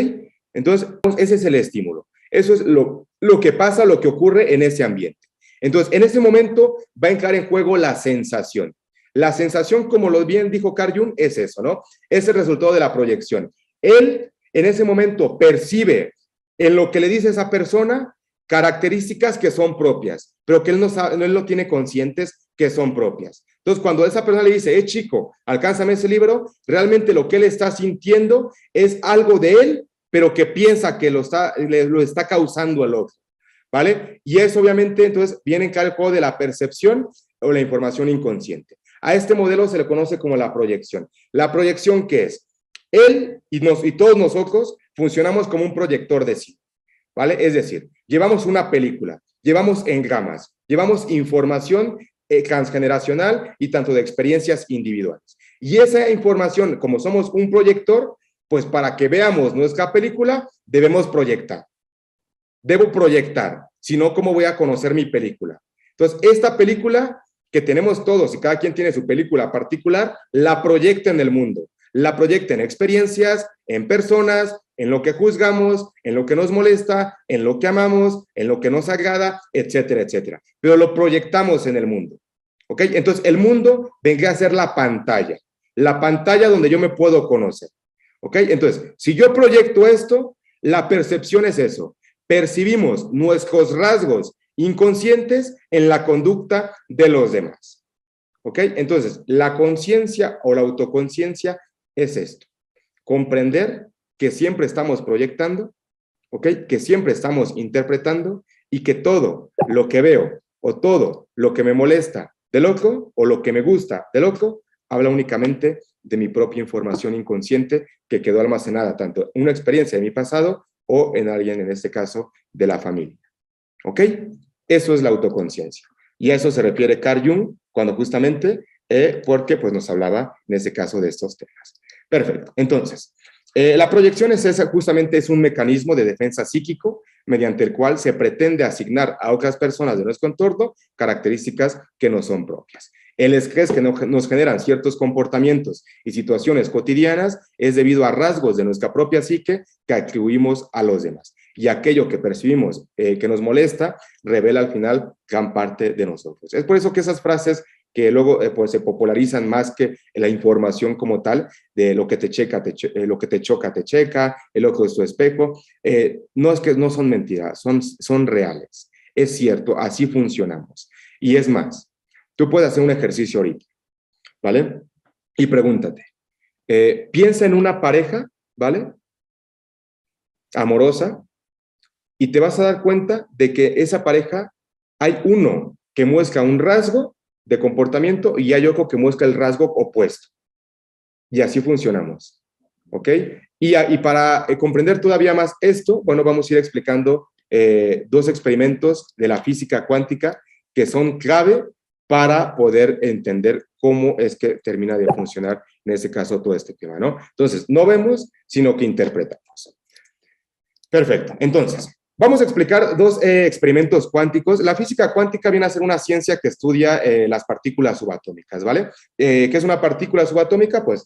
Entonces, ese es el estímulo. Eso es lo que pasa, lo que ocurre en ese ambiente. Entonces, en ese momento va a entrar en juego la sensación. La sensación, como lo bien dijo Carl Jung, es eso, ¿no? Es el resultado de la proyección. Él, en ese momento, percibe en lo que le dice esa persona características que son propias, pero que él no tiene conscientes que son propias. Entonces, cuando esa persona le dice, chico, alcánzame ese libro, realmente lo que él está sintiendo es algo de él, pero que piensa que lo está causando al otro, ¿vale? Y eso, obviamente, entonces, viene en cada juego de la percepción o la información inconsciente. A este modelo se le conoce como la proyección. ¿La proyección qué es? Él y todos nosotros funcionamos como un proyector de cine, ¿vale? Es decir, llevamos una película, llevamos engramas, llevamos información transgeneracional y tanto de experiencias individuales. Y esa información, como somos un proyector, pues para que veamos nuestra película, debemos proyectar. Debo proyectar, si no, ¿cómo voy a conocer mi película? Entonces, esta película que tenemos todos y cada quien tiene su película particular, la proyecta en el mundo. La proyecta en experiencias, en personas, en lo que juzgamos, en lo que nos molesta, en lo que amamos, en lo que nos agrada, etcétera, etcétera. Pero lo proyectamos en el mundo, ¿ok? Entonces, el mundo vendría a ser la pantalla donde yo me puedo conocer, ¿ok? Entonces, si yo proyecto esto, la percepción es eso. Percibimos nuestros rasgos inconscientes en la conducta de los demás, ¿ok? Entonces, la conciencia o la autoconciencia es esto. Comprender que siempre estamos proyectando, ¿ok? Que siempre estamos interpretando y que todo lo que veo o todo lo que me molesta del otro o lo que me gusta del otro habla únicamente de mi propia información inconsciente que quedó almacenada tanto en una experiencia de mi pasado o en alguien, en este caso, de la familia. ¿Ok? Eso es la autoconciencia. Y a eso se refiere Carl Jung cuando justamente, porque pues nos hablaba en este caso de estos temas. Perfecto. Entonces, la proyección justamente es un mecanismo de defensa psíquico mediante el cual se pretende asignar a otras personas de nuestro entorno características que no son propias. El estrés que nos generan ciertos comportamientos y situaciones cotidianas es debido a rasgos de nuestra propia psique que atribuimos a los demás. Y aquello que percibimos que nos molesta revela al final gran parte de nosotros. Es por eso que esas frases que luego pues se popularizan más que la información como tal, de lo que te checa, lo que te choca, te checa, el ojo es tu espejo. No es que no son mentiras, son reales. Es cierto, así funcionamos. Y es más, tú puedes hacer un ejercicio ahorita, ¿vale? Y pregúntate, piensa en una pareja, ¿vale? Amorosa, y te vas a dar cuenta de que esa pareja hay uno que muestra un rasgo de comportamiento y hay otro que muestra el rasgo opuesto. Y así funcionamos, ¿ok? Y para comprender todavía más esto, bueno, vamos a ir explicando dos experimentos de la física cuántica que son clave para poder entender cómo es que termina de funcionar, en este caso, todo este tema, ¿no? Entonces, no vemos, sino que interpretamos. Perfecto. Entonces, vamos a explicar dos experimentos cuánticos. La física cuántica viene a ser una ciencia que estudia las partículas subatómicas, ¿vale? ¿Qué es una partícula subatómica? Pues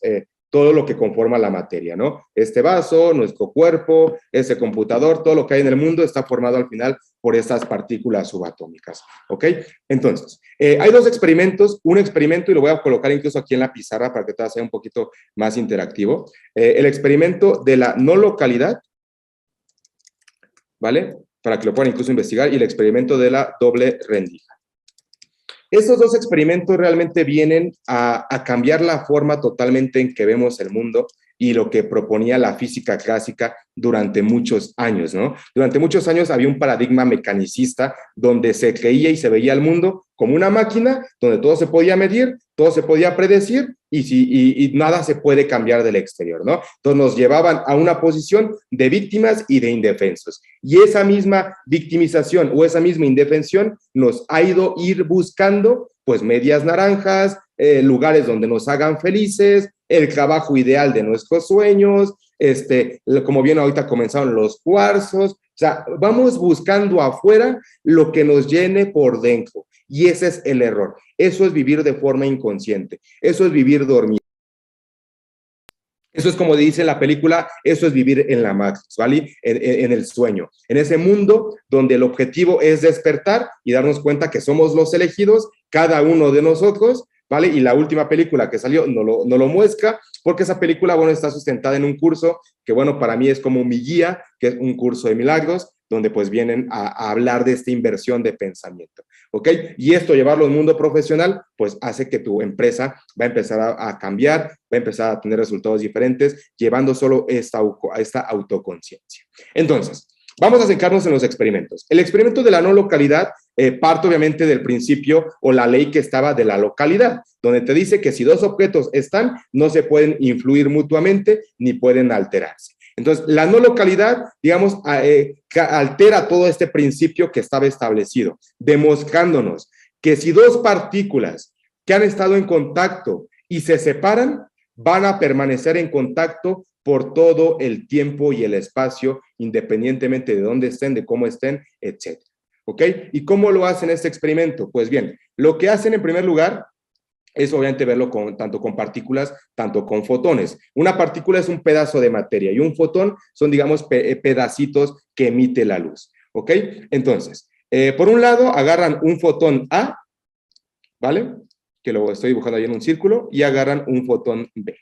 todo lo que conforma la materia, ¿no? Este vaso, nuestro cuerpo, ese computador, todo lo que hay en el mundo está formado al final por estas partículas subatómicas, ¿ok? Entonces, hay dos experimentos, un experimento, y lo voy a colocar incluso aquí en la pizarra para que todo sea un poquito más interactivo, el experimento de la no localidad, ¿vale? Para que lo puedan incluso investigar, y el experimento de la doble rendija. Estos dos experimentos realmente vienen a cambiar la forma totalmente en que vemos el mundo y lo que proponía la física clásica durante muchos años, ¿no? Durante muchos años había un paradigma mecanicista donde se creía y se veía el mundo como una máquina donde todo se podía medir, todo se podía predecir y nada se puede cambiar del exterior, ¿no? Entonces nos llevaban a una posición de víctimas y de indefensos. Y esa misma victimización o esa misma indefensión nos ha ido ir buscando, pues, medias naranjas, lugares donde nos hagan felices, el trabajo ideal de nuestros sueños, como bien ahorita comenzaron los cuarzos. O sea, vamos buscando afuera lo que nos llene por dentro. Y ese es el error. Eso es vivir de forma inconsciente. Eso es vivir dormido. Eso es como dice la película, eso es vivir en la Matrix, ¿vale? En el sueño. En ese mundo donde el objetivo es despertar y darnos cuenta que somos los elegidos, cada uno de nosotros, ¿vale? Y la última película que salió no lo muestra, porque esa película, bueno, está sustentada en un curso que, bueno, para mí es como mi guía, que es un curso de milagros, donde pues vienen a hablar de esta inversión de pensamiento, ¿ok? Y esto, llevarlo al mundo profesional, pues hace que tu empresa va a empezar a cambiar, va a empezar a tener resultados diferentes, llevando solo esta autoconciencia. Entonces, vamos a centrarnos en los experimentos. El experimento de la no localidad parte obviamente del principio o la ley que estaba de la localidad, donde te dice que si dos objetos están, no se pueden influir mutuamente ni pueden alterarse. Entonces, la no localidad, digamos, altera todo este principio que estaba establecido, demostrándonos que si dos partículas que han estado en contacto y se separan, van a permanecer en contacto por todo el tiempo y el espacio, independientemente de dónde estén, de cómo estén, etc. ¿Ok? ¿Y cómo lo hacen este experimento? Pues bien, lo que hacen en primer lugar es obviamente verlo tanto con partículas, tanto con fotones. Una partícula es un pedazo de materia y un fotón son, digamos, pedacitos que emite la luz. ¿Ok? Entonces, por un lado, agarran un fotón A, ¿vale? Que lo estoy dibujando ahí en un círculo, y agarran un fotón B.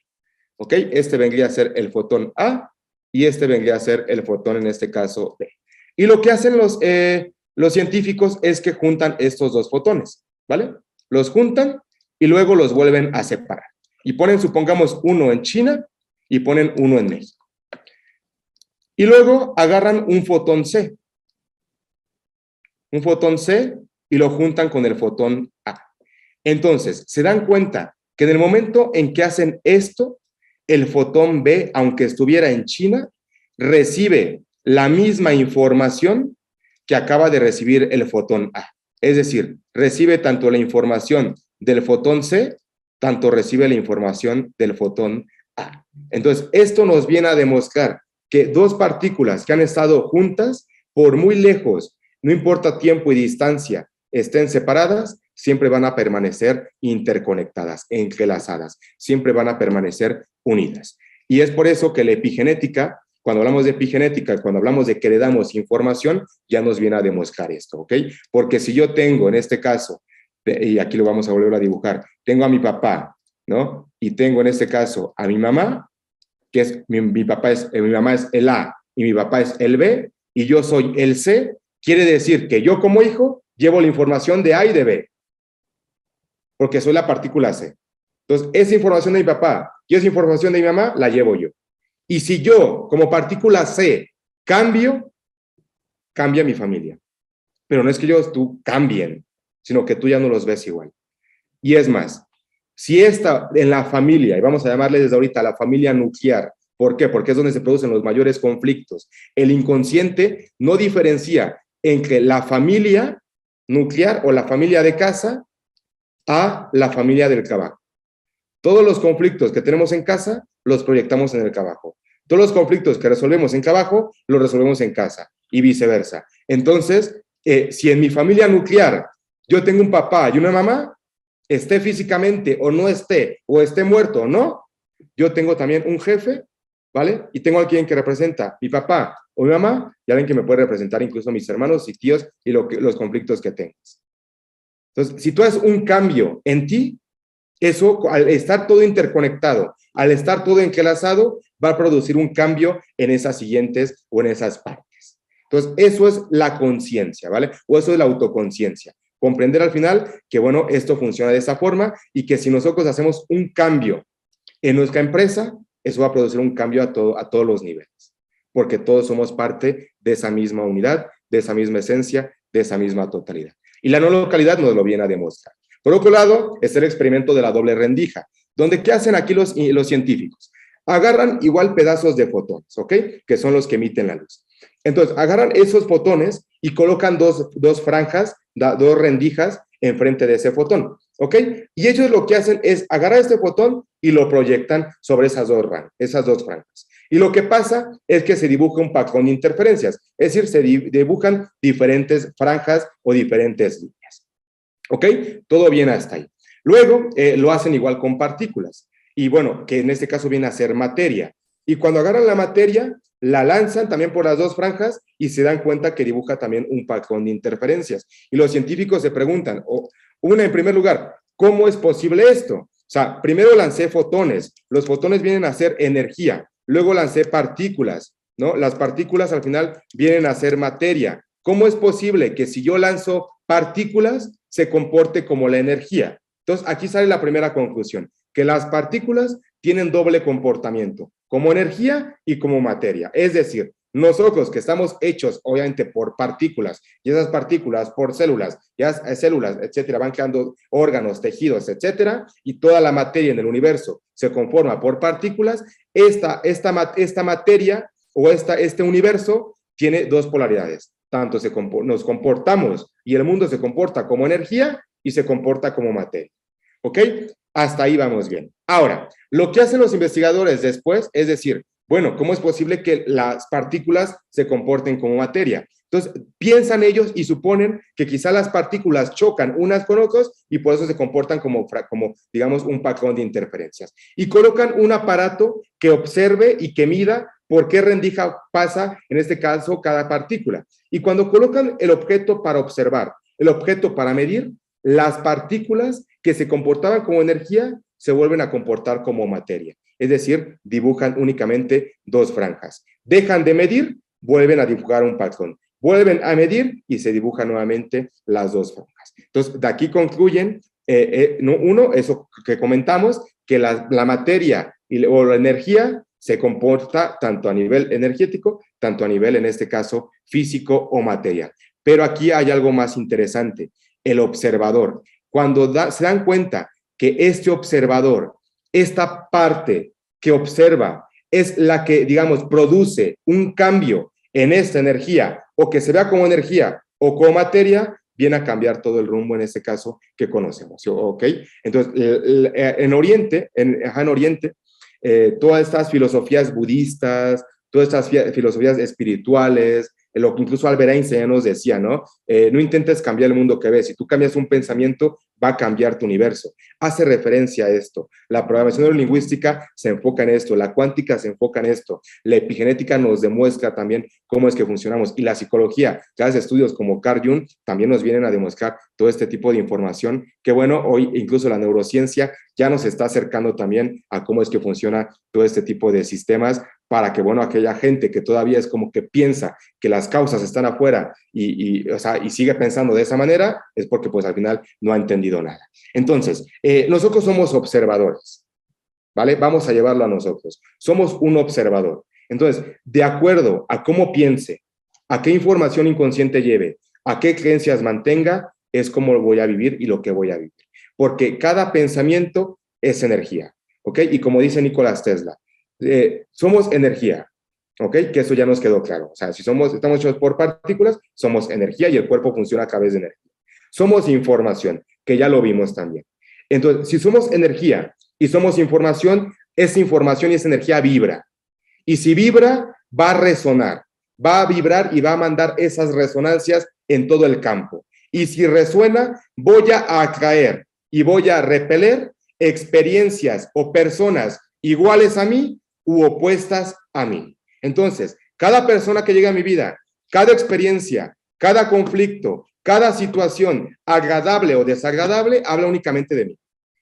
¿Ok? Este vendría a ser el fotón A y este vendría a ser el fotón, en este caso, B. Y lo que hacen los científicos es que juntan estos dos fotones, ¿vale? Los juntan y luego los vuelven a separar. Y ponen, supongamos, uno en China y ponen uno en México. Y luego agarran un fotón C. Un fotón C y lo juntan con el fotón A. Entonces, se dan cuenta que en el momento en que hacen esto, el fotón B, aunque estuviera en China, recibe la misma información que acaba de recibir el fotón A. Es decir, recibe tanto la información del fotón C, tanto recibe la información del fotón A. Entonces, esto nos viene a demostrar que dos partículas que han estado juntas, por muy lejos, no importa tiempo y distancia, estén separadas, siempre van a permanecer interconectadas, entrelazadas, siempre van a permanecer unidas. Y es por eso que la epigenética, cuando hablamos de epigenética, cuando hablamos de que heredamos información, ya nos viene a demostrar esto, ¿ok? Porque si yo tengo, en este caso, y aquí lo vamos a volver a dibujar, tengo a mi papá, ¿no? Y tengo en este caso a mi mamá, que es, mi mamá es el A y mi papá es el B, y yo soy el C, quiere decir que yo como hijo llevo la información de A y de B, porque soy la partícula C. Entonces, esa información de mi papá y esa información de mi mamá la llevo yo. Y si yo, como partícula C, cambio, cambia mi familia. Pero no es que tú cambien, sino que tú ya no los ves igual. Y es más, si esta en la familia, y vamos a llamarle desde ahorita la familia nuclear, ¿por qué? Porque es donde se producen los mayores conflictos. El inconsciente no diferencia entre la familia nuclear o la familia de casa a la familia del trabajo. Todos los conflictos que tenemos en casa los proyectamos en el trabajo. Todos los conflictos que resolvemos en trabajo los resolvemos en casa y viceversa. Entonces, si en mi familia nuclear yo tengo un papá y una mamá, esté físicamente o no esté, o esté muerto o no, yo tengo también un jefe, ¿vale? Y tengo a alguien que representa mi papá o mi mamá y alguien que me puede representar incluso mis hermanos y tíos y los conflictos que tengas. Entonces, si tú haces un cambio en ti, eso, al estar todo interconectado, al estar todo entrelazado, va a producir un cambio en esas siguientes o en esas partes. Entonces, eso es la conciencia, ¿vale? O eso es la autoconciencia. Comprender al final que, bueno, esto funciona de esa forma y que si nosotros hacemos un cambio en nuestra empresa, eso va a producir un cambio a todos los niveles, porque todos somos parte de esa misma unidad, de esa misma esencia, de esa misma totalidad. Y la no localidad nos lo viene a demostrar. Por otro lado, es el experimento de la doble rendija, donde ¿qué hacen aquí los científicos? Agarran igual pedazos de fotones, ¿ok? Que son los que emiten la luz. Entonces, agarran esos fotones y colocan dos franjas, dos rendijas enfrente de ese fotón, ¿ok? Y ellos lo que hacen es agarrar este fotón y lo proyectan sobre esas dos franjas. Y lo que pasa es que se dibuja un patrón de interferencias, es decir, se dibujan diferentes franjas o diferentes líneas. ¿Ok? Todo bien hasta ahí. Luego lo hacen igual con partículas. Y bueno, que en este caso viene a ser materia. Y cuando agarran la materia, la lanzan también por las dos franjas y se dan cuenta que dibuja también un patrón de interferencias. Y los científicos se preguntan, en primer lugar, ¿cómo es posible esto? O sea, primero lancé fotones. Los fotones vienen a ser energía. Luego lancé partículas, ¿no? Las partículas al final vienen a ser materia. ¿Cómo es posible que si yo lanzo partículas se comporte como la energía? Entonces, aquí sale la primera conclusión, que las partículas tienen doble comportamiento, como energía y como materia. Es decir, nosotros que estamos hechos, obviamente, por partículas, y esas partículas por células, etcétera, van creando órganos, tejidos, etcétera, y toda la materia en el universo se conforma por partículas. Esta materia o este universo tiene dos polaridades. Tanto nos comportamos y el mundo se comporta como energía y se comporta como materia. ¿Ok? Hasta ahí vamos bien. Ahora, lo que hacen los investigadores después es decir, bueno, ¿cómo es posible que las partículas se comporten como materia? Entonces, piensan ellos y suponen que quizá las partículas chocan unas con otras y por eso se comportan como digamos, un patrón de interferencias. Y colocan un aparato que observe y que mida por qué rendija pasa, en este caso, cada partícula. Y cuando colocan el objeto para observar, el objeto para medir, las partículas que se comportaban como energía se vuelven a comportar como materia. Es decir, dibujan únicamente dos franjas. Dejan de medir, vuelven a dibujar un patrón. Vuelven a medir y se dibujan nuevamente las dos franjas. Entonces, de aquí concluyen, eso que comentamos, que la materia o la energía se comporta tanto a nivel energético, tanto a nivel, en este caso, físico o material. Pero aquí hay algo más interesante, el observador. Cuando se dan cuenta que este observador, esta parte que observa, es la que, digamos, produce un cambio en esta energía, o que se vea como energía o como materia, viene a cambiar todo el rumbo, en este caso, que conocemos, ¿ok? Entonces, en Oriente, todas estas filosofías budistas, todas estas filosofías espirituales, lo que incluso Albert Einstein ya nos decía, ¿no? No intentes cambiar el mundo que ves. Si tú cambias un pensamiento, va a cambiar tu universo. Hace referencia a esto. La programación neurolingüística se enfoca en esto, la cuántica se enfoca en esto, la epigenética nos demuestra también cómo es que funcionamos, y la psicología, gracias a estudios como Carl Jung, también nos vienen a demostrar todo este tipo de información, que bueno, hoy incluso la neurociencia ya nos está acercando también a cómo es que funciona todo este tipo de sistemas, para que, bueno, aquella gente que todavía es como que piensa que las causas están afuera o sea, y sigue pensando de esa manera, es porque pues al final no ha entendido nada. Entonces, nosotros somos observadores, ¿vale? Vamos a llevarlo a nosotros. Somos un observador. Entonces, de acuerdo a cómo piense, a qué información inconsciente lleve, a qué creencias mantenga, es cómo voy a vivir y lo que voy a vivir. Porque cada pensamiento es energía, ¿ok? Y como dice Nikola Tesla, somos energía, ¿ok? Que eso ya nos quedó claro. O sea, si estamos hechos por partículas, somos energía y el cuerpo funciona a través de energía. Somos información, que ya lo vimos también. Entonces, si somos energía y somos información, esa información y esa energía vibra. Y si vibra, va a resonar, va a vibrar y va a mandar esas resonancias en todo el campo. Y si resuena, voy a atraer y voy a repeler experiencias o personas iguales a mí u opuestas a mí. Entonces, cada persona que llega a mi vida, cada experiencia, cada conflicto, cada situación, agradable o desagradable, habla únicamente de mí.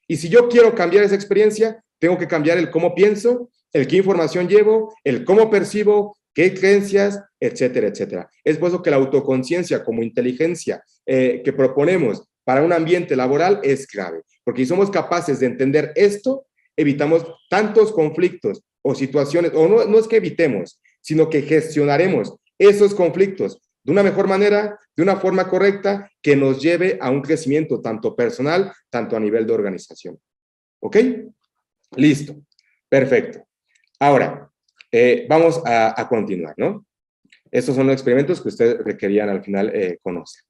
Y si yo quiero cambiar esa experiencia, tengo que cambiar el cómo pienso, el qué información llevo, el cómo percibo, qué creencias, etcétera, etcétera. Es por eso que la autoconciencia como inteligencia que proponemos para un ambiente laboral es clave, porque si somos capaces de entender esto, evitamos tantos conflictos o situaciones, o no es que evitemos, sino que gestionaremos esos conflictos de una mejor manera, de una forma correcta, que nos lleve a un crecimiento tanto personal, tanto a nivel de organización. ¿Ok? Listo. Perfecto. Ahora, vamos a continuar, ¿no? Estos son los experimentos que ustedes requerían al final conocer.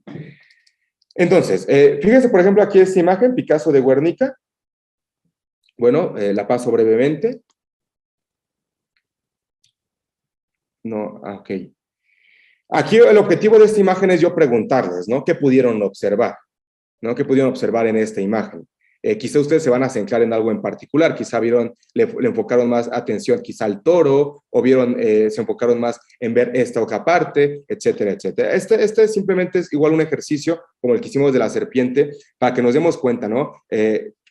Entonces, fíjense, por ejemplo, aquí esta imagen, Picasso de Guernica. Bueno, la paso brevemente. No, ok. Aquí el objetivo de esta imagen es yo preguntarles, ¿no? ¿Qué pudieron observar? ¿No? ¿Qué pudieron observar en esta imagen? Quizá ustedes se van a centrar en algo en particular, quizá vieron, le enfocaron más atención quizá al toro, o vieron, se enfocaron más en ver esta otra parte, etcétera, etcétera. Este simplemente es igual un ejercicio como el que hicimos de la serpiente, para que nos demos cuenta, ¿no?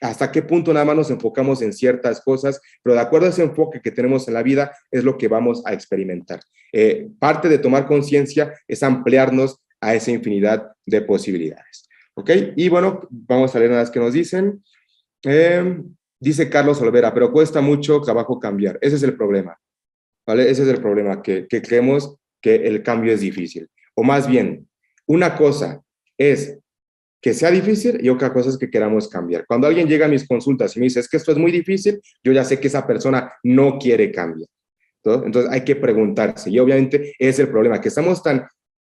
Hasta qué punto nada más nos enfocamos en ciertas cosas, pero de acuerdo a ese enfoque que tenemos en la vida, es lo que vamos a experimentar. Parte de tomar conciencia es ampliarnos a esa infinidad de posibilidades. ¿Ok? Y bueno, vamos a leer nada más que nos dicen. Dice Carlos Olvera, pero cuesta mucho trabajo cambiar. Ese es el problema, ¿vale? Ese es el problema, que creemos que el cambio es difícil. O más bien, una cosa es que sea difícil y otra cosa es que queramos cambiar. Cuando alguien llega a mis consultas y me dice, es que esto es muy difícil, yo ya sé que esa persona no quiere cambiar. Entonces hay que preguntarse. Y obviamente es el problema, que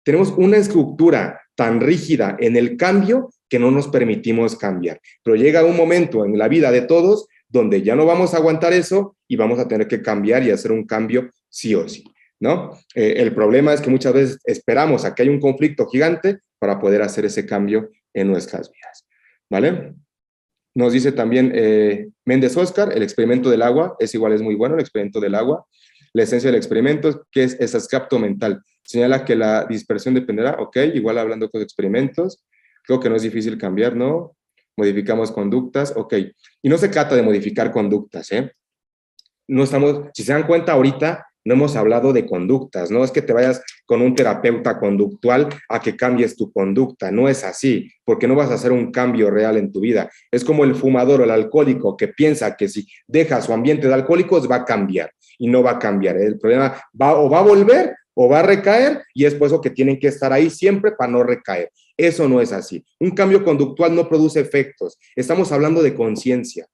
tenemos una estructura tan rígida en el cambio que no nos permitimos cambiar. Pero llega un momento en la vida de todos donde ya no vamos a aguantar eso y vamos a tener que cambiar y hacer un cambio sí o sí, ¿no? El problema es que muchas veces esperamos a que haya un conflicto gigante para poder hacer ese cambio en nuestras vidas, ¿vale? Nos dice también Méndez Oscar, el experimento del agua, es muy bueno el experimento del agua. La esencia del experimento, que es ese escapto mental. Señala que la dispersión dependerá, ok, igual hablando con experimentos, creo que no es difícil cambiar, ¿no? Modificamos conductas, ok. Y no se trata de modificar conductas, ¿eh? No estamos, si se dan cuenta ahorita, no hemos hablado de conductas, no es que te vayas con un terapeuta conductual a que cambies tu conducta, no es así, porque no vas a hacer un cambio real en tu vida. Es como el fumador o el alcohólico que piensa que si deja su ambiente de alcohólicos va a cambiar, y no va a cambiar. El problema va a volver o va a recaer, y es por eso que tienen que estar ahí siempre para no recaer. Eso no es así. Un cambio conductual no produce efectos. Estamos hablando de conciencia.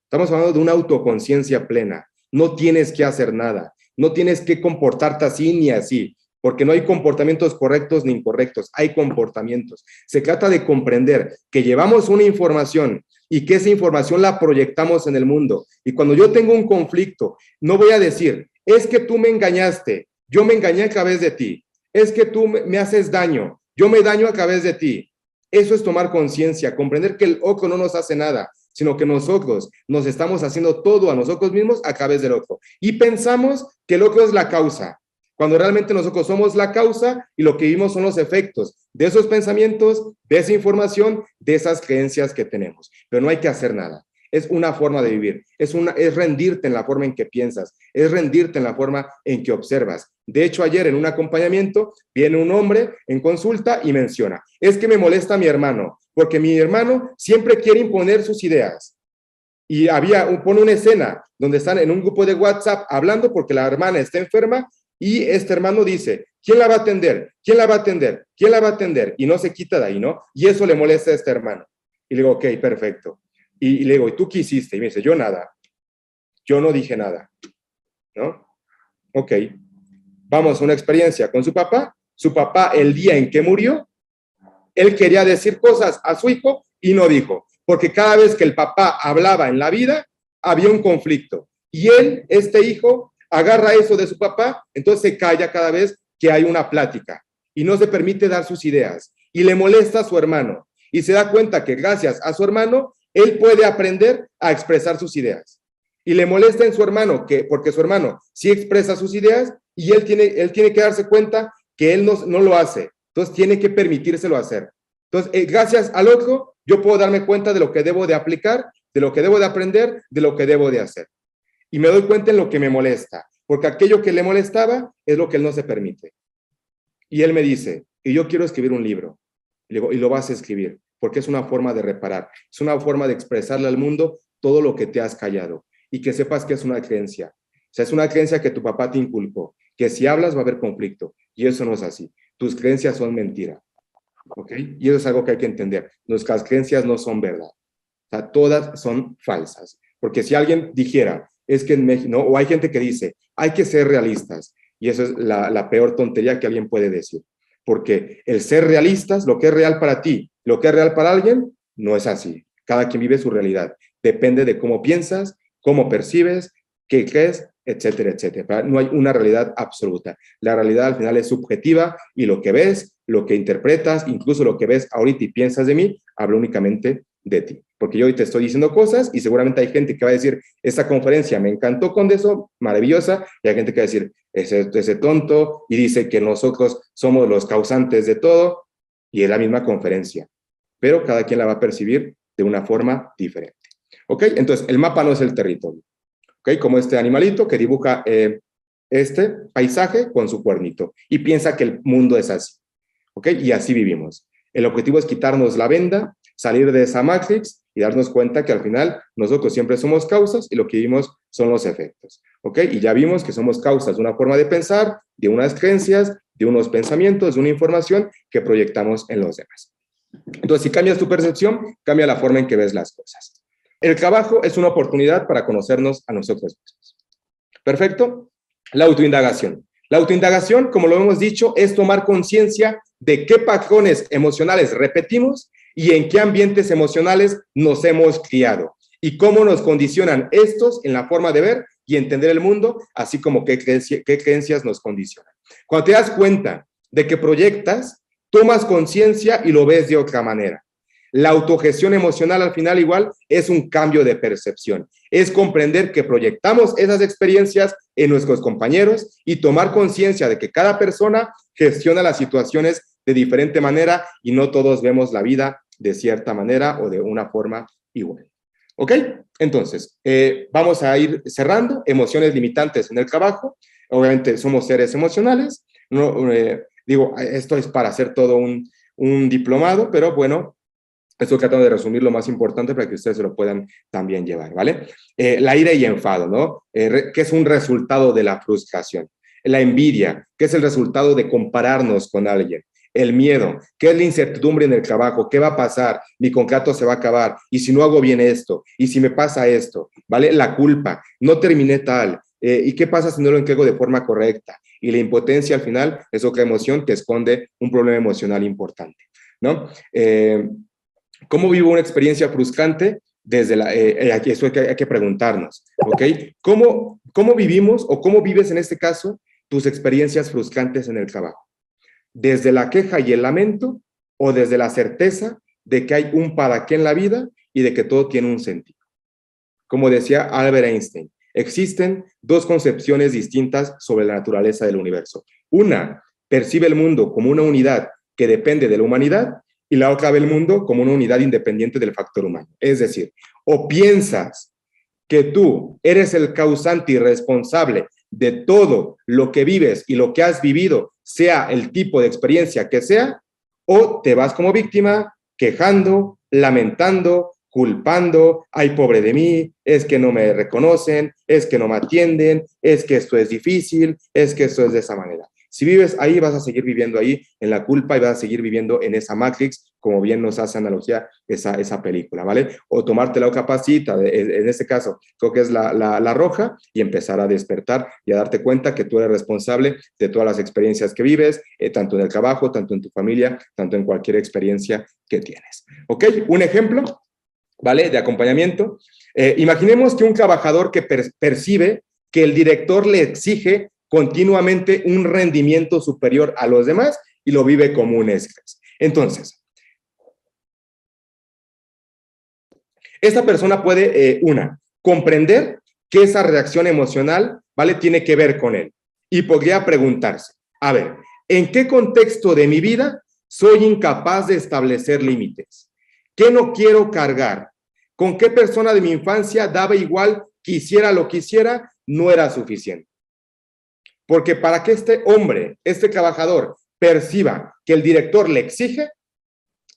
Estamos hablando de una autoconciencia plena. No tienes que hacer nada. No tienes que comportarte así ni así, porque no hay comportamientos correctos ni incorrectos. Hay comportamientos. Se trata de comprender que llevamos una información y que esa información la proyectamos en el mundo. Y cuando yo tengo un conflicto, no voy a decir, es que tú me engañaste, yo me engañé a través de ti. es que tú me haces daño, yo me daño a través de ti. Eso es tomar conciencia, comprender que el otro no nos hace nada, sino que nosotros nos estamos haciendo todo a nosotros mismos a través del otro. Y pensamos que el otro es la causa, cuando realmente nosotros somos la causa y lo que vivimos son los efectos de esos pensamientos, de esa información, de esas creencias que tenemos. Pero no hay que hacer nada. Es una forma de vivir, es rendirte en la forma en que piensas, es rendirte en la forma en que observas. De hecho, ayer en un acompañamiento viene un hombre en consulta y menciona, es que me molesta mi hermano, porque mi hermano siempre quiere imponer sus ideas. Y pone una escena donde están en un grupo de WhatsApp hablando porque la hermana está enferma y este hermano dice, ¿quién la va a atender? ¿Quién la va a atender? ¿Quién la va a atender? Y no se quita de ahí, ¿no? Y eso le molesta a este hermano. Y le digo, ok, perfecto. Y le digo, ¿y tú qué hiciste? Y me dice, yo nada. Yo no dije nada. ¿No? Ok. Vamos a una experiencia con su papá. Su papá, el día en que murió, él quería decir cosas a su hijo y no dijo. Porque cada vez que el papá hablaba en la vida, había un conflicto. Y él, este hijo, agarra eso de su papá, entonces se calla cada vez que hay una plática. Y no se permite dar sus ideas. Y le molesta a su hermano. Y se da cuenta que gracias a su hermano, él puede aprender a expresar sus ideas. Y le molesta en su hermano, porque su hermano sí expresa sus ideas y él tiene que darse cuenta que él no lo hace. Entonces tiene que permitírselo hacer. Entonces, gracias al otro, yo puedo darme cuenta de lo que debo de aplicar, de lo que debo de aprender, de lo que debo de hacer. Y me doy cuenta en lo que me molesta, porque aquello que le molestaba es lo que él no se permite. Y él me dice, y yo quiero escribir un libro. Y le digo, y lo vas a escribir, porque es una forma de reparar, es una forma de expresarle al mundo todo lo que te has callado y que sepas que es una creencia. O sea, es una creencia que tu papá te inculcó, que si hablas va a haber conflicto, y eso no es así. Tus creencias son mentira, ¿ok? Y eso es algo que hay que entender. Nuestras creencias no son verdad. O sea, todas son falsas. Porque si alguien dijera, es que en México, ¿no? O hay gente que dice, hay que ser realistas, y eso es la peor tontería que alguien puede decir. Porque el ser realistas, lo que es real para ti, lo que es real para alguien, no es así. Cada quien vive su realidad. Depende de cómo piensas, cómo percibes, qué crees, etcétera, etcétera. No hay una realidad absoluta. La realidad al final es subjetiva y lo que ves, lo que interpretas, incluso lo que ves ahorita y piensas de mí, habla únicamente de ti. Porque yo hoy te estoy diciendo cosas y seguramente hay gente que va a decir, esta conferencia me encantó con eso, maravillosa, y hay gente que va a decir, ese tonto, y dice que nosotros somos los causantes de todo, y es la misma conferencia. Pero cada quien la va a percibir de una forma diferente. ¿Ok? Entonces, el mapa no es el territorio. ¿Ok? Como este animalito que dibuja este paisaje con su cuernito y piensa que el mundo es así. ¿Ok? Y así vivimos. El objetivo es quitarnos la venda, salir de esa matrix y darnos cuenta que al final nosotros siempre somos causas y lo que vivimos son los efectos. ¿Ok? Y ya vimos que somos causas de una forma de pensar, de unas creencias, de unos pensamientos, de una información que proyectamos en los demás. Entonces, si cambias tu percepción, cambia la forma en que ves las cosas. El trabajo es una oportunidad para conocernos a nosotros mismos. ¿Perfecto? La autoindagación. La autoindagación, como lo hemos dicho, es tomar conciencia de qué patrones emocionales repetimos y en qué ambientes emocionales nos hemos criado y cómo nos condicionan estos en la forma de ver y entender el mundo, así como qué creencias nos condicionan. Cuando te das cuenta de que proyectas, tomas conciencia y lo ves de otra manera. La autogestión emocional al final igual es un cambio de percepción. Es comprender que proyectamos esas experiencias en nuestros compañeros y tomar conciencia de que cada persona gestiona las situaciones de diferente manera y no todos vemos la vida de cierta manera o de una forma igual. ¿Ok? Entonces, vamos a ir cerrando. Emociones limitantes en el trabajo. Obviamente somos seres emocionales. No, digo, esto es para hacer todo un diplomado, pero bueno, estoy tratando de resumir lo más importante para que ustedes se lo puedan también llevar, ¿vale? La ira y enfado, ¿no? Que es un resultado de la frustración. La envidia, que es el resultado de compararnos con alguien. El miedo, que es la incertidumbre en el trabajo. ¿Qué va a pasar? Mi contrato se va a acabar. ¿Y si no hago bien esto? ¿Y si me pasa esto? ¿Vale? La culpa. No terminé tal. ¿Y qué pasa si no lo entrego de forma correcta? Y la impotencia al final es otra emoción que esconde un problema emocional importante, ¿no? ¿Cómo vivo una experiencia frustrante? Aquí eso hay que preguntarnos, ¿ok? ¿Cómo vivimos o cómo vives en este caso tus experiencias frustrantes en el trabajo? ¿Desde la queja y el lamento o desde la certeza de que hay un para qué en la vida y de que todo tiene un sentido? Como decía Albert Einstein, existen dos concepciones distintas sobre la naturaleza del universo. Una percibe el mundo como una unidad que depende de la humanidad y la otra ve el mundo como una unidad independiente del factor humano. Es decir, o piensas que tú eres el causante y responsable de todo lo que vives y lo que has vivido, sea el tipo de experiencia que sea, o te vas como víctima, quejando, lamentando, culpando, ay, pobre de mí, es que no me reconocen, es que no me atienden, es que esto es difícil, es que esto es de esa manera. Si vives ahí, vas a seguir viviendo ahí en la culpa y vas a seguir viviendo en esa Matrix, como bien nos hace analogía esa película, ¿vale? O tomarte la otra pasita, en este caso, creo que es la roja, y empezar a despertar y a darte cuenta que tú eres responsable de todas las experiencias que vives, tanto en el trabajo, tanto en tu familia, tanto en cualquier experiencia que tienes. ¿Ok? Un ejemplo, ¿vale? De acompañamiento. Imaginemos que un trabajador que percibe que el director le exige continuamente un rendimiento superior a los demás y lo vive como un estrés. Entonces, esta persona puede, comprender que esa reacción emocional, ¿vale? Tiene que ver con él. Y podría preguntarse, a ver, ¿en qué contexto de mi vida soy incapaz de establecer límites? ¿Qué no quiero cargar? ¿Con qué persona de mi infancia daba igual, quisiera lo que quisiera, no era suficiente? Porque para que este hombre, este trabajador, perciba que el director le exige,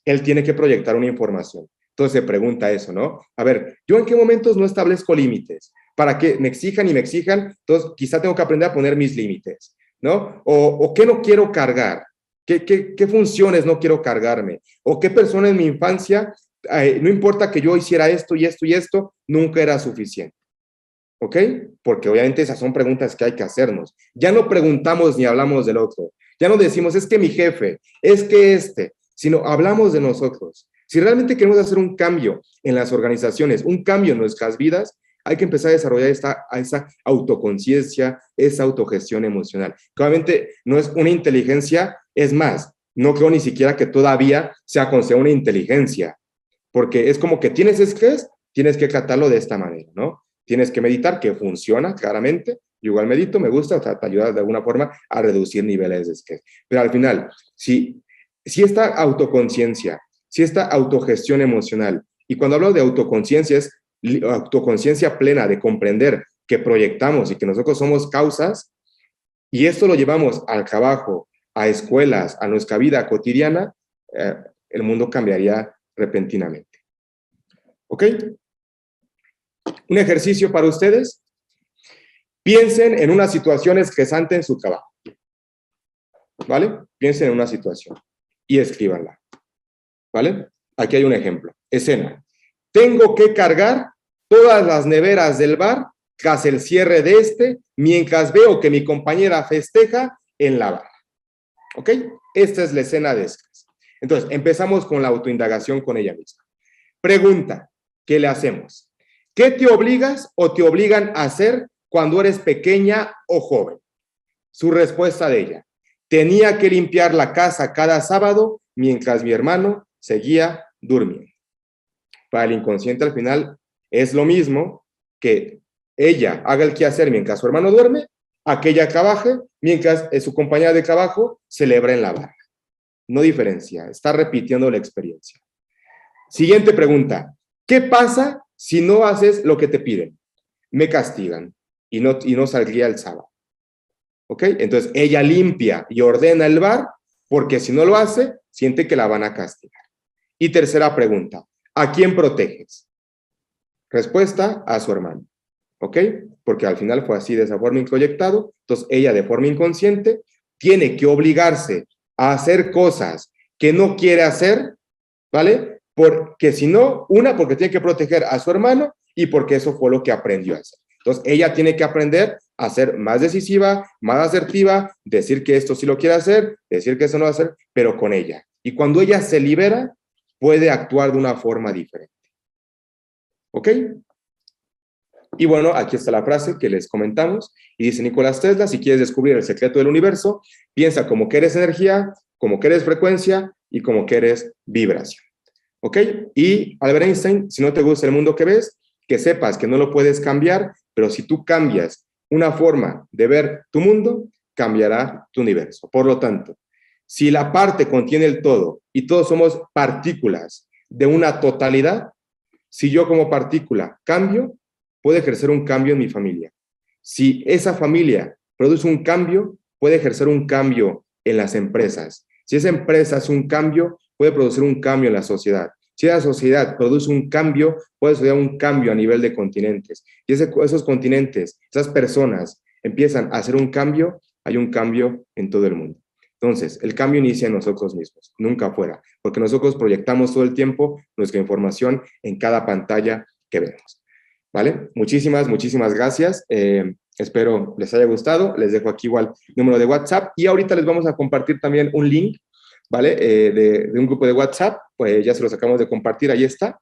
él tiene que proyectar una información. Entonces se pregunta eso, ¿no? A ver, ¿yo en qué momentos no establezco límites? Para que me exijan y me exijan, entonces quizá tengo que aprender a poner mis límites, ¿no? O ¿qué no quiero cargar? ¿Qué funciones no quiero cargarme? ¿O qué persona en mi infancia, no importa que yo hiciera esto y esto y esto, nunca era suficiente? ¿Ok? Porque obviamente esas son preguntas que hay que hacernos. Ya no preguntamos ni hablamos del otro. Ya no decimos, es que mi jefe, es que sino hablamos de nosotros. Si realmente queremos hacer un cambio en las organizaciones, un cambio en nuestras vidas, hay que empezar a desarrollar esa autoconciencia, esa autogestión emocional. Claramente no es una inteligencia, es más, no creo ni siquiera que todavía sea considerada una inteligencia, porque es como que tienes estrés, tienes que tratarlo de esta manera, ¿no? Tienes que meditar, que funciona claramente. Yo igual medito, me gusta, o sea, te ayuda de alguna forma a reducir niveles de estrés. Pero al final, si esta autoconciencia, si esta autogestión emocional, y cuando hablo de autoconciencia es autoconciencia plena de comprender que proyectamos y que nosotros somos causas, y esto lo llevamos al trabajo, a escuelas, a nuestra vida cotidiana, el mundo cambiaría repentinamente. ¿Ok? Un ejercicio para ustedes. Piensen en una situación estresante en su trabajo. ¿Vale? Piensen en una situación y escríbanla. ¿Vale? Aquí hay un ejemplo. Escena. Tengo que cargar todas las neveras del bar tras el cierre de mientras veo que mi compañera festeja en la barra. ¿Ok? Esta es la escena de estrés. Entonces, empezamos con la autoindagación con ella misma. Pregunta, ¿qué le hacemos? ¿Qué te obligas o te obligan a hacer cuando eres pequeña o joven? Su respuesta de ella: tenía que limpiar la casa cada sábado mientras mi hermano seguía durmiendo. Para el inconsciente al final es lo mismo que ella haga el quehacer mientras su hermano duerme, a que ella trabaje mientras su compañera de trabajo celebra en la barra. No diferencia, está repitiendo la experiencia. Siguiente pregunta. ¿Qué pasa si no haces lo que te piden? Me castigan y no saldría el sábado. ¿Ok? Entonces ella limpia y ordena el bar porque si no lo hace, siente que la van a castigar. Y tercera pregunta. ¿A quién proteges? Respuesta: a su hermano. ¿Ok? Porque al final fue así, de esa forma introyectado. Entonces ella, de forma inconsciente, tiene que obligarse a hacer cosas que no quiere hacer, ¿vale? Porque si no, porque tiene que proteger a su hermano y porque eso fue lo que aprendió a hacer. Entonces ella tiene que aprender a ser más decisiva, más asertiva, decir que esto sí lo quiere hacer, decir que eso no va a hacer, pero con ella. Y cuando ella se libera, puede actuar de una forma diferente. ¿Ok? Y bueno, aquí está la frase que les comentamos, y dice Nicolás Tesla: si quieres descubrir el secreto del universo, piensa como que eres energía, como que eres frecuencia y como que eres vibración. ¿Ok? Y Albert Einstein: si no te gusta el mundo que ves, que sepas que no lo puedes cambiar, pero si tú cambias una forma de ver tu mundo, cambiará tu universo. Por lo tanto, si la parte contiene el todo y todos somos partículas de una totalidad, si yo como partícula cambio, puede ejercer un cambio en mi familia. Si esa familia produce un cambio, puede ejercer un cambio en las empresas. Si esa empresa hace un cambio, puede producir un cambio en la sociedad. Si esa sociedad produce un cambio, puede suceder un cambio a nivel de continentes. Y esos continentes, esas personas empiezan a hacer un cambio, hay un cambio en todo el mundo. Entonces, el cambio inicia en nosotros mismos, nunca afuera, porque nosotros proyectamos todo el tiempo nuestra información en cada pantalla que vemos. ¿Vale? Muchísimas gracias. Espero les haya gustado. Les dejo aquí igual el número de WhatsApp y ahorita les vamos a compartir también un link, ¿vale? De un grupo de WhatsApp, pues ya se los acabamos de compartir, ahí está.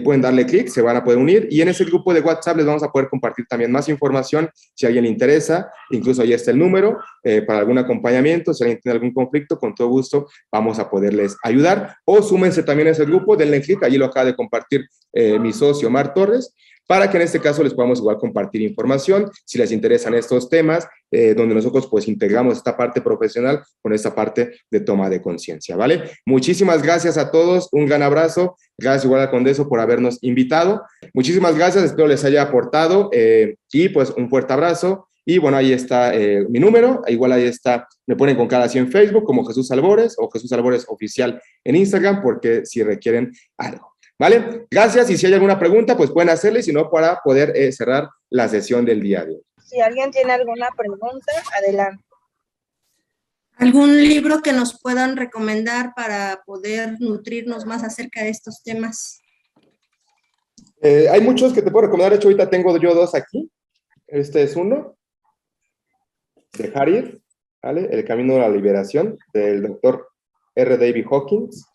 Pueden darle clic, se van a poder unir y en ese grupo de WhatsApp les vamos a poder compartir también más información si a alguien le interesa, incluso ahí está el número para algún acompañamiento, si alguien tiene algún conflicto, con todo gusto vamos a poderles ayudar, o súmense también a ese grupo, denle clic, allí lo acaba de compartir mi socio Mar Torres, para que en este caso les podamos igual compartir información, si les interesan estos temas, donde nosotros pues integramos esta parte profesional con esta parte de toma de conciencia, ¿vale? Muchísimas gracias a todos, un gran abrazo, gracias igual a Condeso por habernos invitado, muchísimas gracias, espero les haya aportado, y pues un fuerte abrazo, y bueno, ahí está mi número, igual ahí está, me ponen con cara así en Facebook, como Jesús Albores, o Jesús Albores Oficial en Instagram, porque si requieren algo. ¿Vale? Gracias, y si hay alguna pregunta, pues pueden hacerle, si no, para poder cerrar la sesión del día de hoy. Si alguien tiene alguna pregunta, adelante. ¿Algún libro que nos puedan recomendar para poder nutrirnos más acerca de estos temas? Hay muchos que te puedo recomendar, de hecho ahorita tengo yo dos aquí. Este es uno, de Harriet, ¿vale? El camino de la liberación, del doctor R. David Hawkins.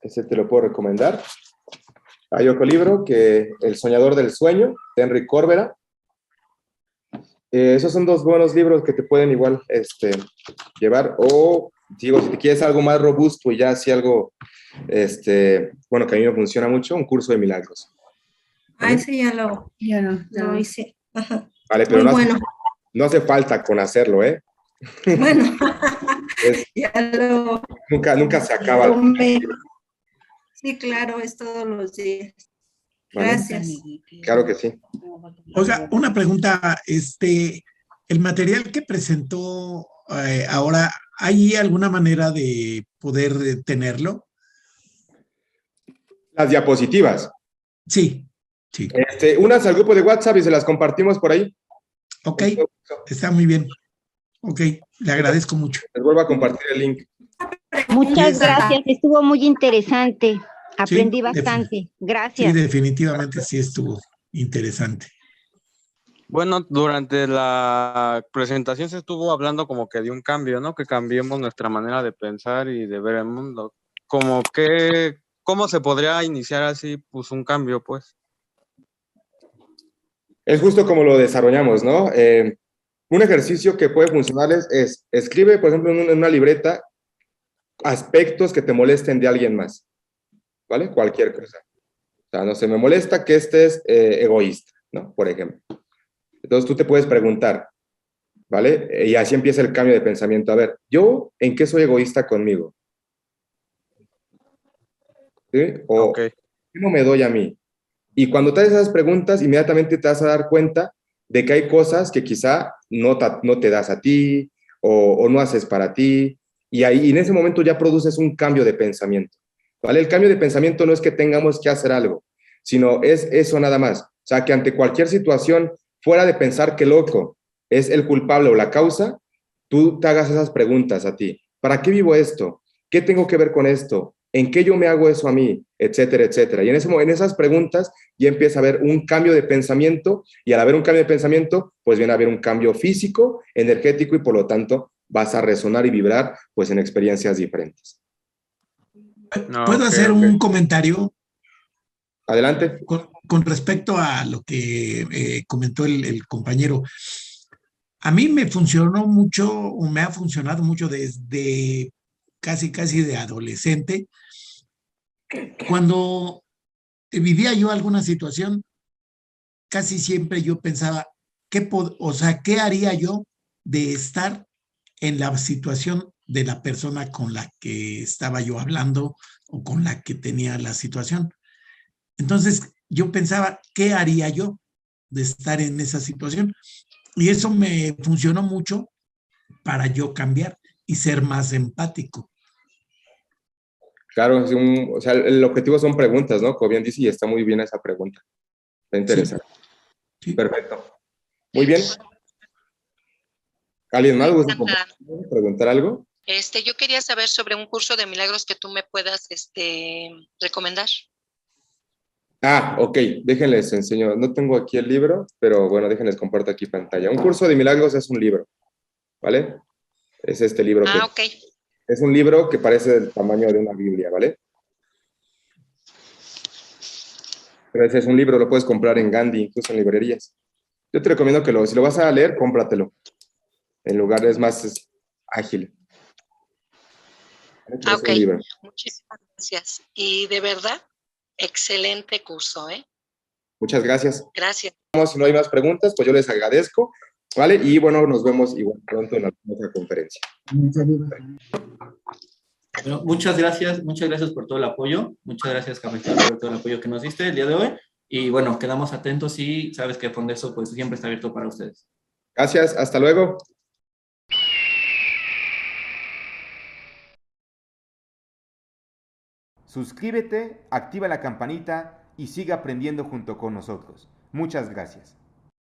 Ese te lo puedo recomendar. Hay otro libro, que El soñador del sueño, de Enrique Corbera. Esos son dos buenos libros que te pueden igual llevar, o digo, si te quieres algo más robusto y ya así algo, bueno, que a mí me funciona mucho, Un curso de milagros. Ah, ese ya lo hice. Ajá. Vale, pero muy bueno. No hace falta con hacerlo, ¿eh? Bueno, ya lo... Nunca se acaba. Sí, claro, es todos los días. ¿Vale? Gracias. Claro que sí. Oiga, una pregunta, el material que presentó ahora, ¿hay alguna manera de poder tenerlo? Las diapositivas. Sí. Unas al grupo de WhatsApp y se las compartimos por ahí. Ok, está muy bien. Ok, le agradezco mucho. Les vuelvo a compartir el link. Muchas gracias, estuvo muy interesante. Aprendí Sí, bastante. Gracias. Sí, definitivamente sí estuvo interesante. Bueno, durante la presentación se estuvo hablando como que de un cambio, ¿no? Que cambiemos nuestra manera de pensar y de ver el mundo. Como que, ¿cómo se podría iniciar así, pues, un cambio, pues? Es justo como lo desarrollamos, ¿no? Un ejercicio que puede funcionar es escribe, por ejemplo, en una libreta aspectos que te molesten de alguien más, ¿vale? Cualquier cosa. O sea, no sé, me molesta que estés egoísta, ¿no? Por ejemplo. Entonces tú te puedes preguntar, ¿vale? Y así empieza el cambio de pensamiento. A ver, ¿yo en qué soy egoísta conmigo? ¿Sí? O ¿qué no me doy a mí? Y cuando te haces esas preguntas, inmediatamente te vas a dar cuenta de que hay cosas que quizá no te das a ti o no haces para ti. Y ahí en ese momento ya produces un cambio de pensamiento, ¿vale? El cambio de pensamiento no es que tengamos que hacer algo, sino es eso nada más. O sea, que ante cualquier situación, fuera de pensar que el otro es el culpable o la causa, tú te hagas esas preguntas a ti. ¿Para qué vivo esto? ¿Qué tengo que ver con esto? ¿En qué yo me hago eso a mí? Etcétera, etcétera. Y en esas preguntas ya empieza a haber un cambio de pensamiento, y al haber un cambio de pensamiento, pues viene a haber un cambio físico, energético, y por lo tanto vas a resonar y vibrar pues en experiencias diferentes. ¿Puedo hacer un comentario? Adelante. Con respecto a lo que comentó el compañero, a mí me funcionó mucho, o me ha funcionado mucho desde casi de adolescente. Cuando vivía yo alguna situación, casi siempre yo pensaba, ¿qué haría yo de estar en la situación de la persona con la que estaba yo hablando o con la que tenía la situación? Entonces yo pensaba, ¿qué haría yo de estar en esa situación? Y eso me funcionó mucho para yo cambiar y ser más empático. Claro, o sea, el objetivo son preguntas, ¿no? Como bien dice, y está muy bien esa pregunta. Está interesante. Sí. Perfecto. Muy bien. ¿Alguien más gusta preguntar algo? Yo quería saber sobre un curso de milagros que tú me puedas recomendar. Ah, ok, déjenles enseño. No tengo aquí el libro, pero bueno, déjenles comparto aquí pantalla. Un curso de milagros es un libro, ¿vale? Es este libro que... Ok. Es un libro que parece del tamaño de una Biblia, ¿vale? Pero ese es un libro, lo puedes comprar en Gandhi, incluso en librerías. Yo te recomiendo que si lo vas a leer, cómpratelo. En lugares más ágil. Ok, muchísimas gracias. Y de verdad, excelente curso, ¿eh? Muchas gracias. Gracias. Si no hay más preguntas, pues yo les agradezco, ¿vale? Y bueno, nos vemos igual pronto en alguna otra conferencia. Bueno, muchas gracias por todo el apoyo. Muchas gracias, capitán, por todo el apoyo que nos diste el día de hoy. Y bueno, quedamos atentos y sabes que Fondeso pues siempre está abierto para ustedes. Gracias, hasta luego. Suscríbete, activa la campanita y sigue aprendiendo junto con nosotros. Muchas gracias.